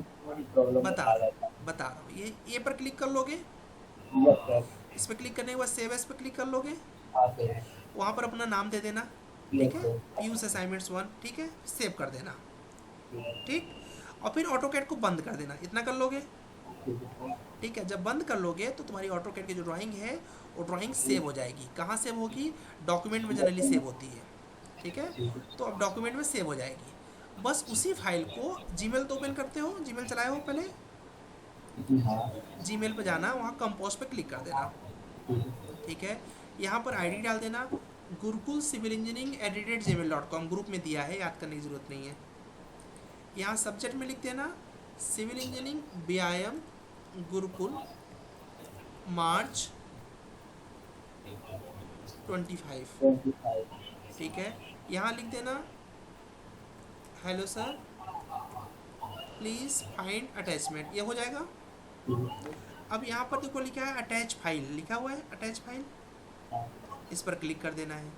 प्रॉब्लम बता रहा हूँ, ये पर क्लिक कर लोगे, यस सर, इस पर क्लिक करने के बाद सेव एस पे क्लिक कर लोगे, वहाँ पर अपना नाम दे देना, ठीक है, यूज असाइनमेंट्स 1, ठीक है, सेव कर देना, ठीक। और फिर ऑटोकैड को बंद कर देना, इतना कर लोगे, ठीक है। जब बंद कर लोगे तो तुम्हारी ऑटोकैड की जो ड्राइंग है वो ड्राइंग सेव हो जाएगी। कहाँ सेव होगी? डॉक्यूमेंट में जनरली सेव होती है, ठीक है। तो अब डॉक्यूमेंट में सेव हो जाएगी। बस उसी फाइल को जीमेल तो ओपन करते हो, जीमेल चलाए हो पहले, जी हाँ। जीमेल पे जाना, वहाँ कंपोज पे क्लिक कर देना, ठीक है। यहाँ पर आईडी डाल देना, Gurukul civil engineering @gmail.com, group में दिया है, याद करने की ज़रूरत नहीं है। यहाँ सब्जेक्ट में लिख देना सिविल इंजीनियरिंग BIM गुरुकुल मार्च 25, 25। ठीक है। यहाँ लिख देना hello sir please find attachment, ये हो जाएगा। अब यहाँ पर देखो लिखा है अटैच फाइल, लिखा हुआ है अटैच फाइल, इस पर क्लिक कर देना है।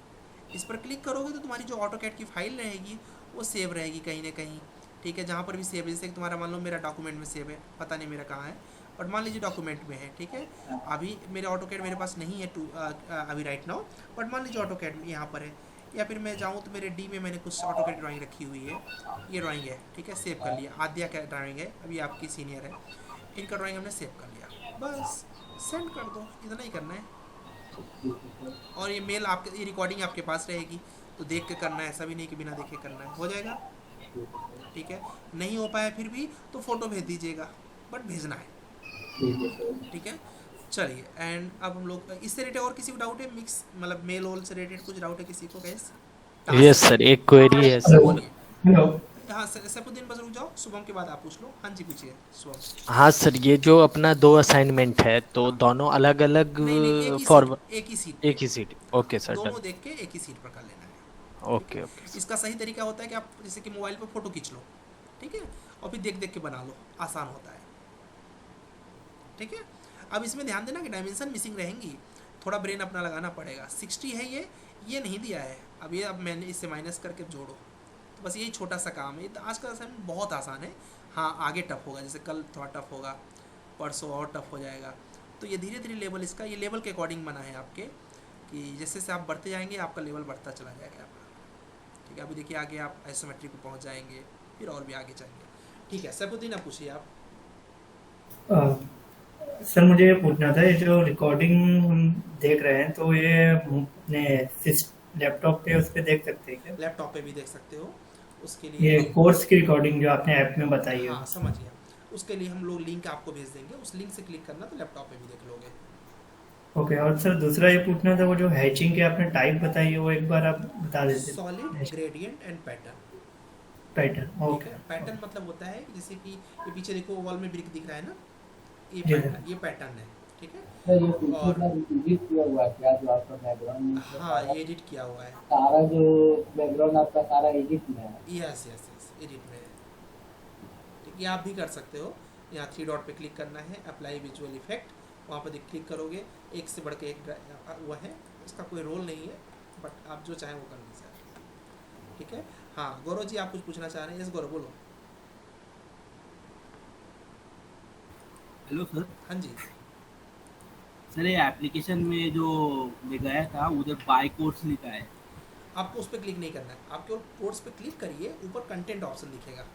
इस पर क्लिक करोगे तो तुम्हारी जो ऑटोकैड की फाइल रहेगी वो सेव रहेगी कहीं ना कहीं, ठीक है। जहाँ पर भी सेव है, जैसे कि तुम्हारा मान लो मेरा डॉक्यूमेंट में सेव है, पता नहीं मेरा कहाँ है, बट मान लीजिए डॉक्यूमेंट में है, ठीक है। अभी मेरा ऑटोकैड मेरे पास नहीं है अभी राइट नाउ, बट मान लीजिए ऑटोकैड यहाँ पर है। या फिर मैं जाऊँ तो मेरे डी में मैंने कुछ ऑटोकैड ड्राइंग रखी हुई है, ये ड्राइंग है, ठीक है, सेव कर लिया। आद्या का ड्राइंग है, अभी आपकी सीनियर है, इनका ड्राइंग हमने सेव कर लिया, बस सेंड कर दो, इतना ही करना है। और ये मेल आपके, ये रिकॉर्डिंग आपके पास रहेगी, तो देख के करना है, ऐसा भी नहीं कि बिना देखे करना है, हो जाएगा, ठीक है। नहीं हो पाया फिर भी तो फोटो भेज दीजिएगा, बट भेजना है, ठीक है। चलिए, एंड अब हम लोग इससे रिलेटेड और किसी को डाउट है, मिक्स मतलब मेल होल से रिलेटेड कुछ डाउट है किसी को? गैस यस सर, एक क्वेरी है सर। हेलो, हाँ सैफुद्दीन बस रुक जाओ, शुभम के बाद आप पूछ लो। हाँ जी पूछिए शुभम। हाँ सर, ये जो अपना 2 असाइनमेंट है तो दोनों अलग अलग नहीं, फॉर्म, एक ही सीट, एक ही सीट, ओके सर, दोनों डन, देख के एक ही सीट पर कर लेना है। Okay okay. इसका सही तरीका होता है कि आप जैसे कि मोबाइल पे फ़ोटो खींच लो, ठीक है, और फिर देख देख के बना लो, आसान होता है, ठीक है। अब इसमें ध्यान देना कि डायमेंशन मिसिंग रहेंगी, थोड़ा ब्रेन अपना लगाना पड़ेगा। 60 है ये नहीं दिया है, अब ये अब मैंने इससे माइनस करके जोड़ो, तो बस यही छोटा सा काम है। तो आज का असाइनमेंट बहुत आसान है, हाँ आगे टफ होगा, जैसे कल थोड़ा टफ होगा, परसों और टफ हो जाएगा। तो ये धीरे धीरे लेवल, इसका ये लेवल के अकॉर्डिंग बना है आपके, कि जैसे जैसे आप बढ़ते जाएंगे आपका लेवल बढ़ता चला जाएगा आपका, ठीक है। अभी देखिए आगे आप आइसोमेट्रिक पे पहुंच जाएंगे, फिर और भी आगे जाएंगे, ठीक है। सैफुद्दीन आप पूछिए आप। सर मुझे ये पूछना था, ये जो रिकॉर्डिंग हम देख रहे हैं तो ये अपने लैपटॉप पे उस पे देख सकते हैं क्या? लैपटॉप पे भी देख सकते हो, उसके लिए ये कोर्स की रिकॉर्डिंग जो आपने ऐप में बताई है। हाँ समझ गया, उसके लिए हम लोग लिंक आपको भेज देंगे, उस लिंक से क्लिक करना तो लैपटॉप पे भी देख लोगे। ओके, और सर दूसरा ये पूछना था, वो जो हैचिंग के आपने टाइप बताई है वो एक बार आप बता देते। Solid, gradient and pattern. Pattern, okay. Pattern मतलब होता है कि जैसे कि ये पीछे देखो वॉल में ब्रिक दिख रहा है ना, ये जी पैटर्न, ये पैटर्न है, ठीक है। सर ये पीछे का एडिट किया हुआ है क्या, जो आपका बैकग्राउंड में हाँ ये एडिट किया हुआ है, सारा जो बैकग्राउंड आपका सारा एडिट में है? यस यस यस, एडिट में है, ठीक। ये आप भी कर सकते हो, यहाँ 3 डॉट पे क्लिक करना है, अप्लाई विजुअल इफेक्ट, वहाँ पर क्लिक करोगे, एक से बढ़ के एक वो है, इसका कोई रोल नहीं है, बट आप जो चाहें वो कर लीजिए, ठीक है। हाँ गौरव जी आप कुछ पूछना चाह रहे हैं? यस गौरव बोलो। Hello sir. हाँ जी सर ये एप्लीकेशन में जो मैं गया था उधर बाय कोर्स लिखा है। आपको उस पर क्लिक नहीं करना है, आप केवल कोर्स पे क्लिक करिए, ऊपर कंटेंट ऑप्शन दिखेगा,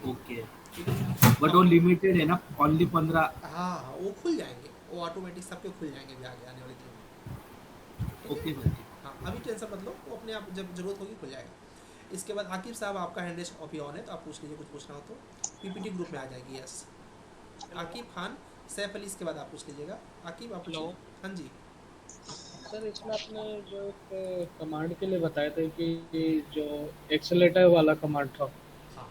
ओके, ठीक है। बट वो लिमिटेड है ना, ओनली 15। हाँ वो खुल जाएंगे, वो ऑटोमेटिक सबके खुल जाएंगे भी आगे आने वाले दिन। Okay sir. हाँ अभी टेंशन मत लो, वो अपने आप जब जरूरत होगी खुल जाएगा। इसके बाद आकिब साहब आपका हैंड रेस अभी ऑन है, तो आप पूछ लीजिए कुछ पूछना हो तो, पीपीटी ग्रुप में आ जाएगी। यस आकिब खान, सैफ अली, इसके बाद आप पूछ लीजिएगा। आकिब आप पूछिए। हाँ जी सर इसमें आपने जो एक कमांड के लिए बताए थे कि जो एक्सेलेटर वाला कमांड था, हाँ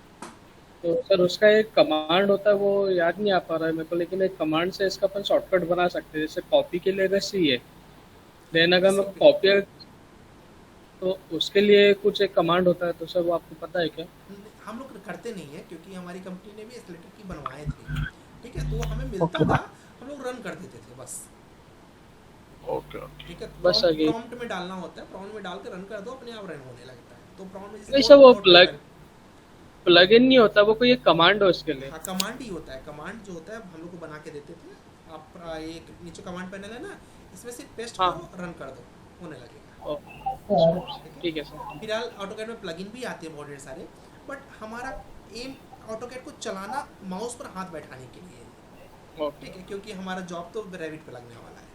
तो सर उसका एक कमांड होता है, वो याद नहीं आ पा रहा है मेरे को, लेकिन एक कमांड से इसका अपन शॉर्टकट बना सकते हैं। जैसे कॉपी के लिए वैसे ही है, लेकिन अगर मैं कॉपी तो उसके लिए कुछ एक कमांड होता है, तो सर वो आपको पता है क्या? हम लोग करते नहीं है, क्योंकि हमारी कंपनी ने भी एक्सेलेटर की बनवाए थे, ठीक है, तो वो हमें मिलता था, हम लोग रन कर देते थे बस, ओके ठीक है। बस आगे प्रॉम्प्ट में डालना होता है, प्रॉम्प्ट में डाल के रन कर दो, अपने आप रन होने लगता है। तो प्रॉम्प्ट में जैसे नहीं सर, वो प्लग इन नहीं होता, वो कोई एक कमांड है उसके लिए। हाँ कमांड ही होता है, कमांड जो होता है हम लोग को बना के देते थे। आप एक नीचे कमांड पैनल है ना, इसमें से पेस्ट करो, रन कर दो, होने लगेगा। सर ठीक है सर। फिलहाल ऑटोकैड में प्लगइन भी आते हैं बहुत ढेर सारे, बट हमारा एम ऑटोकैड को चलाना माउस पर हाथ बैठाने के लिए है, ओके। ठीक है, क्योंकि हमारा जॉब तो रेविट पे लगने वाला है।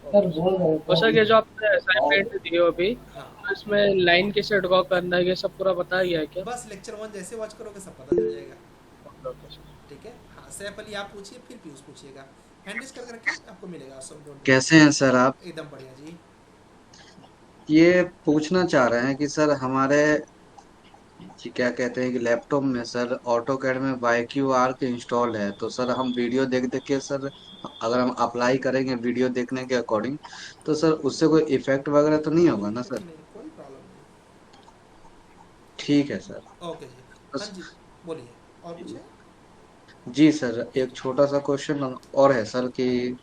सर बोल रहे और सर ये जो थे आपने असाइनमेंट दिए हो अभी, हाँ, तो इसमें लाइन कैसे ड्रॉ करना है ये सब पूरा बताया गया है क्या? बस लेक्चर 1 जैसे वॉच करोगे सब पता चल जाएगा, ओके सर। ठीक है। हाँ, सैफ अली आप पूछिए, फिर पीयूष पूछिएगा, हैंड रेज करके रखिए, आपको मिलेगा सब। डोंट कैसे हैं सर आप? एकदम बढ़िया जी। ये पूछना चाह रहे हैं कि सर हमारे जी क्या कहते हैं कि लैपटॉप में सर ऑटोकैड में YQR के इंस्टॉल है, तो सर हम वीडियो देख देख के सर अगर हम अप्लाई करेंगे वीडियो देखने के अकॉर्डिंग, तो सर उससे कोई इफेक्ट वगैरह तो नहीं होगा ना सर? नहीं, कोई प्रॉब्लम नहीं। ठीक है सर। ओके जी, हाँ बस जी, बोलिए और पूछिए। जी सर, एक छोटा सा क्वेश्चन और है सर कि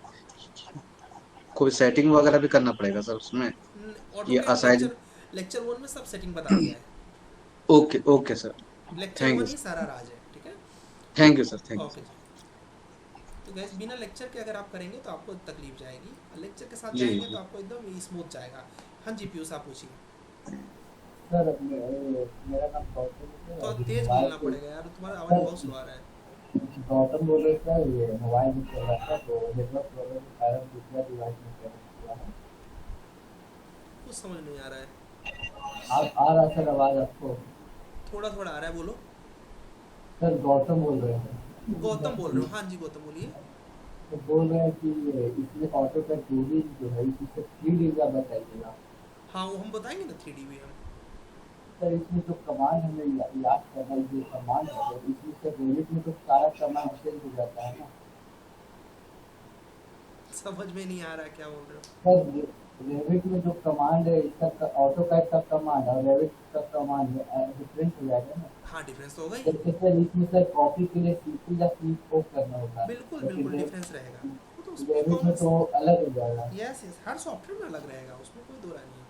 कोई सेटिंग वगैरह भी करना पड़ेगा सर उसमें? ये ऑटोकैड असाइड। लेक्चर 1 में सब सेटिंग बता दिया है, okay okay sir. Lecture thank 1 you ही सर। सारा राज है, ठीक है। Thank you sir. Thank you. Okay जी। तो गैस बिना लेक्चर के अगर आप करेंगे तो आपको तकलीफ जाएगी, लेक्चर के साथ जी जाएंगे जी। तो आपको एकदम स्मूथ जाएगा। हाँ जी पीयूष आप पूछिए। सर मेरा नाम गौतम है तो और तेज मोबाइल बोलना पे पड़ेगा यार, तुम्हारा आवाज़ बहुत स्लो आ रहा है। गौतम बोल रहे सर, ये मोबाइल में चल रहा था तो नेटवर्क प्रॉब्लम के कारण दूसरा डिवाइस में कनेक्ट हुआ है। कुछ समझ नहीं आ रहा है, आप आ रहा सर आवाज़ आपको? थोड़ा थोड़ा आ रहा है, बोलो। सर गौतम बोल रहे हैं। गौतम बोल रहे हो? हाँ जी गौतम बोलिए। तो बोल रहे हैं कि इसमें ऑटो का कोडिंग जो है इससे 3D का बताइएगा। हाँ वो हम बताएंगे ना 3D भी हम। सर इसमें जो कमांड हमें याद करना है, जो कमांड है इसमें से रेविट में तो सारा कमांड चेंज हो जाता है ना समझ में नहीं आ रहा क्या बोल रहे हो। सर? रेविट में जो कमांड है इसका ऑटो कैड का कमांड और रेविट का कमांड डिफरेंस हो जाएगा ना? हाँ डिफरेंस तो होगा ही, जैसे सर इसमें सर कॉपी के लिए सीपी या सी को करना होता है, बिल्कुल लेकिन बिल्कुल डिफरेंस रहेगा। वो तो उसमें रेविट में तो अलग हो जाएगा। यस यस, हर सॉफ्टवेयर में अलग रहेगा, उसमें कोई दो राय नहीं है,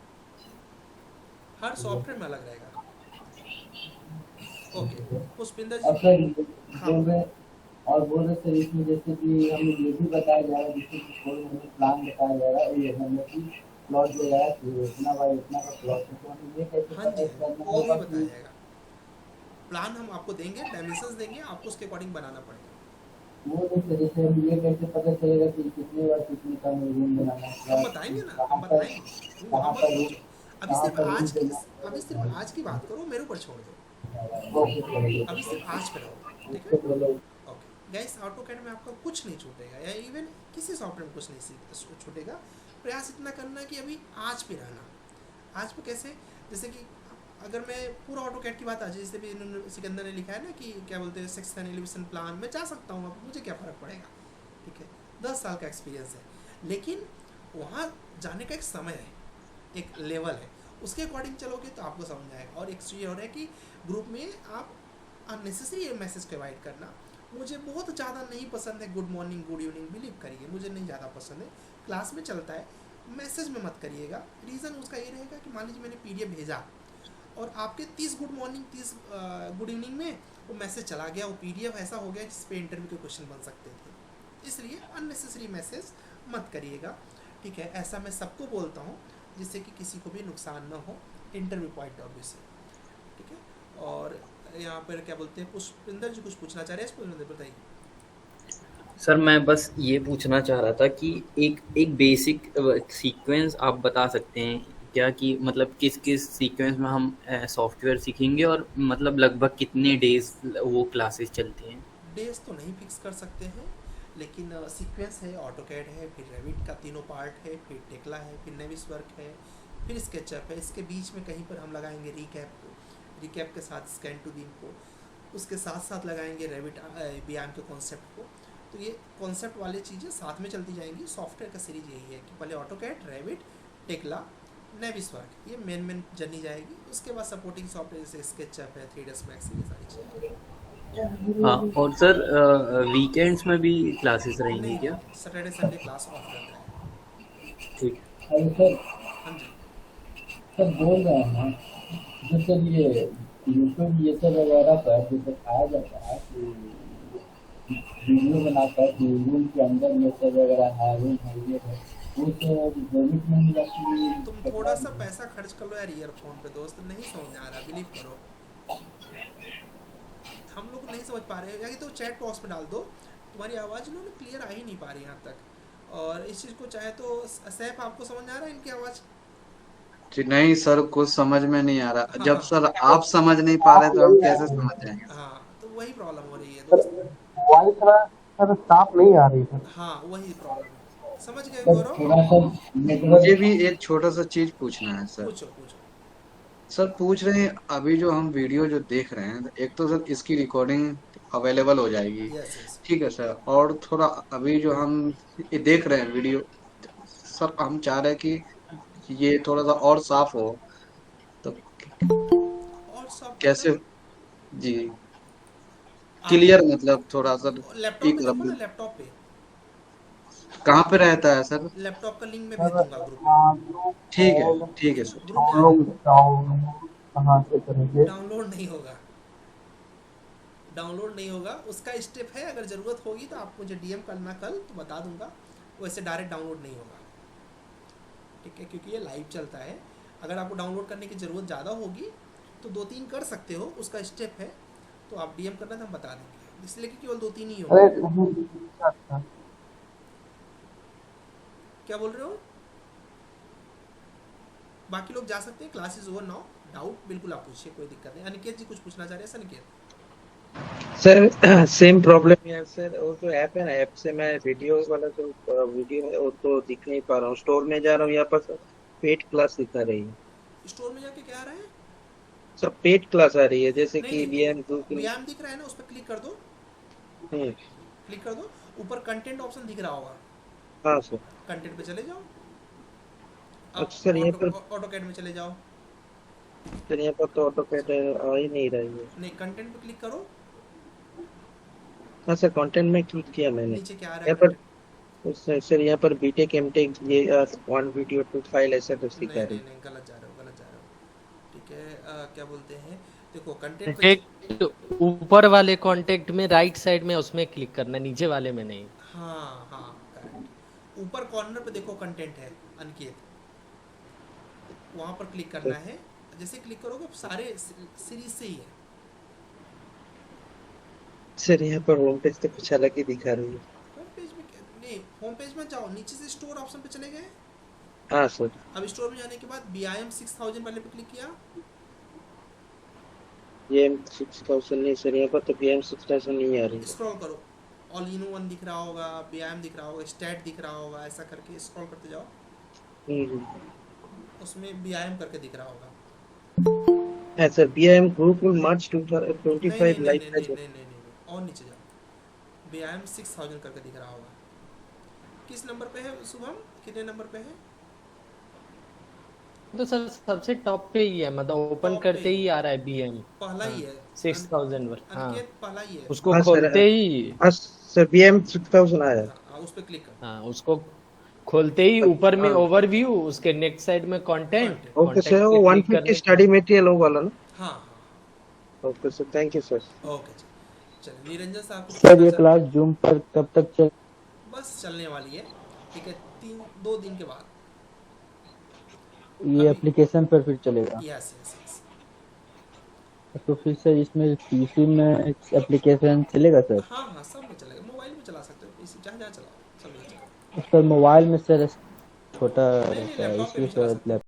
हर सॉफ्टवेयर में अलग रहेगा। ओके पुष्पिंदर और जी। सर हाँ बोल रहे और बोल रहे सर इसमें जैसे कि हमें ये भी बताया जा रहा है, जैसे कि कोई हमें प्लान बताया जा रहा है, ये हमें कि प्लॉट जो है कि इतना बाय इतना का प्लॉट है, तो हमें ये कैसे हाँ जी पता करना वो भी होगा बताया कि जाएगा। प्लान हम आपको देंगे, डायमेंशंस देंगे, आपको उसके अकॉर्डिंग बनाना पड़ेगा। वो नहीं सर, जैसे हम ये कैसे पता चलेगा कि कितने बार कितने का रूम बनाना है, हम बताएंगे ना, कहाँ हम पर बताएंगे, तुम वहाँ मत रूम, पहुँचो। कहाँ पर रूम देना। अभी सिर्फ आज की बात करो, मेरे ऊपर छोड़ दो, ओके सर, अभी सिर्फ आज पे रहो, ठीक उससे है। बोलो। ओके गाइस, ऑटोकैड में आपका कुछ नहीं छूटेगा, या इवन किसी सॉफ्टवेयर में कुछ नहीं छूटेगा। प्रयास इतना करना कि अभी आज पे रहना। आज पे कैसे, जैसे कि अगर मैं पूरा ऑटोकैड की बात आ जाए, जैसे भी इन्होंने सिकंदर ने लिखा है ना कि क्या बोलते हैं सेक्शन एलिवेशन प्लान में जा सकता हूँ, अब मुझे क्या फ़र्क पड़ेगा, ठीक है। 10 साल का एक्सपीरियंस है, लेकिन वहाँ जाने का एक समय है, एक लेवल है, उसके अकॉर्डिंग चलोगे तो आपको समझ आएगा। और एक चीज़ और है कि ग्रुप में आप अननेसेसरी मैसेज प्रोवाइड करना मुझे बहुत ज़्यादा नहीं पसंद है। Good morning good evening believe करिए मुझे नहीं ज़्यादा पसंद है, क्लास में चलता है, मैसेज में मत करिएगा। रीज़न उसका ये रहेगा कि मान लीजिए मैंने PDF भेजा और आपके 30 गुड मॉर्निंग 30 गुड इवनिंग में वो मैसेज चला गया, वो PDF ऐसा हो गया जिस पे इंटरव्यू के क्वेश्चन बन सकते थे, इसलिए अननेसेसरी मैसेज मत करिएगा, ठीक है। ऐसा मैं सबको बोलता हूँ जिससे कि किसी को भी नुकसान ना हो इंटरव्यू पॉइंट ऑफ व्यू से, ठीक है। और यहाँ पर क्या बोलते हैं, पुष्पिंदर जी कुछ पूछना चाह रहे हैं, पुष्पिंदर बताइए। सर मैं बस ये पूछना चाह रहा था कि एक बेसिक सीक्वेंस आप बता सकते हैं क्या, कि मतलब किस किस सीक्वेंस में हम सॉफ्टवेयर सीखेंगे और मतलब लगभग कितने डेज वो क्लासेस चलती हैं? डेज तो नहीं फिक्स कर सकते हैं, लेकिन सीक्वेंस है, ऑटोकैड है, फिर रेविट का तीनों पार्ट है, फिर टेक्ला है, फिर नेविसवर्क है, फिर स्केचअप है। इसके बीच में कहीं पर हम लगाएंगे रिकैप के साथ स्कैन टू बीम को, उसके साथ साथ लगाएंगे रेविट बीआईएम के कॉन्सेप्ट को। तो ये कॉन्सेप्ट वाली चीज़ें साथ में चलती जाएंगी। सॉफ्टवेयर का सीरीज यही है कि पहले ऑटोकैड, रेविट, टेक्ला, नेविसवर्क, ये मेन जर्नी जाएगी। उसके बाद सपोर्टिंग सॉफ्टवेयर जैसे स्केचअप है, 3ds मैक्स, ये सारी चीज़ें। हाँ, और सर वीकेंड्स में भी क्लासेस रहेंगी नहीं, क्या? सैटरडे संडे क्लास ऑफ रहता है। ठीक। अरे सर, हाँ जी सर बोल रहे हैं जो सर ये यूट्यूब ये सब वगैरह पर जो दिखाया जाता है कि वीडियो बनाता है कि रूम के अंदर में सब वगैरह है, रूम है, ये है, उस डेबिट में एक्चुअली तुम थोड़ा सा पैसा खर्च कर लो यार ईयरफोन पे दोस्त, नहीं समझ आ रहा, बिलीव करो हम लोग नहीं समझ पा रहे हैं। या कि तो चैट बॉक्स में डाल दो, तुम्हारी आवाज़ ना क्लियर आ ही नहीं पा रही यहाँ तक। और इस चीज़ को चाहे तो सैफ आपको समझ आ रहा है इनकी आवाज़? जी नहीं सर, कुछ समझ में नहीं आ रहा। जब हाँ सर आप समझ नहीं पा रहे तो हम कैसे समझ जाएंगे? हाँ, तो वही प्रॉब्लम हो रही है दोस्त। वॉइस थोड़ा सर साफ नहीं आ रही सर। हाँ वही प्रॉब्लम है, समझ गए सर गौरव? थोड़ा सा मुझे नेटवर्क। भी एक छोटा सा चीज पूछना है सर। पूछो पूछो। सर पूछ रहे हैं, अभी जो हम वीडियो जो देख रहे हैं, एक तो सर इसकी रिकॉर्डिंग अवेलेबल हो जाएगी, यस यस। ठीक है सर। और थोड़ा अभी जो हम ये देख रहे हैं वीडियो, सर हम चाह रहे हैं कि ये थोड़ा सा और साफ हो, तो और सब कैसे? मतलब जी, आप क्लियर मतलब थोड़ा सा लैपटॉप एक पे देखो ना, रफ। लैपटॉप पे, कहाँ पे रहता है सर? लैपटॉप का लिंक मैं भेज सर दूंगा ग्रुप में। ठीक है सर। ग्रुप में आ- कहाँ से करेंगे? डाउनलोड नहीं होगा, डाउनलोड नहीं होगा, उसका स्टेप है। अगर ज़रूरत होगी तो आप मुझे डीएम करना कल, तो बता दूंगा। वैसे डायरेक्ट डाउनलोड नहीं होगा, ठीक है, क्योंकि ये लाइव चलता है। अगर आपको डाउनलोड करने की ज़रूरत ज़्यादा होगी तो 2-3 कर सकते हो, उसका स्टेप है। तो आप डीएम करना तो हम बता देंगे, इसलिए कि केवल 2-3 ही होगा। अरे क्या बोल रहे हो? बाकी लोग जा सकते हैं, class is over now. Doubt बिल्कुल आप पूछिए, कोई दिक्कत नहीं। अनिकेत जी कुछ पूछना चाह रहे हैं? अनिकेत सर सेम प्रॉब्लम है सर। वो जो ऐप है ना, ऐप से मैं वीडियो वाला जो वीडियो है वो तो दिख नहीं पा रहा हूँ। स्टोर में जा रहा हूँ, यहाँ पर सर पेड क्लास दिखा रही है। स्टोर में जाके क्या आ रहा है? सर पेड क्लास आ रही है, जैसे नहीं कि नहीं, वीएम गूगल। व्यायाम दिख रहा है ना, उस पर क्लिक कर दो, क्लिक कर दो। ऊपर कंटेंट ऑप्शन दिख रहा होगा, हाँ सर। कंटेंट पे चले जाओ। अब अच्छा सर, यहाँ पर ऑटोकैड में चले जाओ। सर यहाँ पर तो ऑटोकैड आ ही नहीं रही है। नहीं, कंटेंट पे क्लिक करो। हाँ सर, कंटेंट में क्लिक किया मैंने। नीचे क्या आ रहा है यहाँ पर सर यहाँ पर बीटेक एमटेक ये 1 वीडियो 2 फाइल ऐसा तो नहीं दिखा रही। नहीं नहीं, गलत जा रहे हो, गलत जा रहे हो। ठीक है, क्या बोलते हैं, देखो कंटेंट पे कॉन्टेक्ट ऊपर वाले कॉन्टेक्ट में राइट साइड में उसमें क्लिक करना, नीचे वाले में नहीं। हाँ हाँ करेक्ट। ऊपर कॉर्नर पे देखो कंटेंट है अनिकेत, वहाँ पर क्लिक करना है। जैसे क्लिक करोगे सारे सीरीज से ही है। सर यहाँ पर होम पेज तो कुछ अलग ही दिखा रही है। होम पेज में नहीं, होम पेज में जाओ, नीचे से स्टोर ऑप्शन पे चले गए। हाँ सर। अब स्टोर में जाने के बाद BIM 6000 वाले पे क्लिक किया। BM 6000 नहीं सर, यहाँ पर तो BM 6000 नहीं आ रही। स्क्रॉल करो, ऑल इन वन दिख रहा होगा, BIM दिख रहा होगा, स्टैट दिख रहा होगा, ऐसा करके स्क्रॉल करते जाओ। उसमें BIM करके दिख रहा होगा। हाँ सर, BM ग्रुप विल मार्च नहीं 2025 नहीं लाइव नहीं नहीं नहीं नहीं, और नीचे जाओ, BIM 6000 करके दिख रहा होगा। किस नंबर पे है शुभम, कितने नंबर पे है? तो सर सबसे टॉप पे ही है, मतलब ओपन टॉप करते पे ही आ रहा है BM पहला ही है 6000 पर। हाँ, अनिकेत, पहला ही है। उसको हाँ सर, खोलते ही हाँ सर BM 6000 आया। हाँ, उस पे क्लिक करो। हाँ, उसको खोलते ही ऊपर में ओवरव्यू, उसके नेक्स्ट साइड में कंटेंट। ओके सर, वो 150 स्टडी मटेरियल वो वाला ना? हाँ हाँ okay sir, thank you sir. Okay चलिए। निरंजन साहब को सर ये क्लास जूम पर कब तक चल? बस चलने वाली है, ठीक है, 2 दिन के बाद। ये एप्लीकेशन पर फिर चलेगा? Yes yes yes. तो फिर सर इसमें पीसी में एप्लीकेशन चलेगा सर? हाँ हाँ, सब में चलेगा, मोबाइल में चला सकते हो, पीसी जहाँ जहाँ चलाओ सब में चलेगा। सर मोबाइल में सर छोटा नहीं नहीं, रहता है लैपटॉप पे इसलिए भी चला सर सकते हो।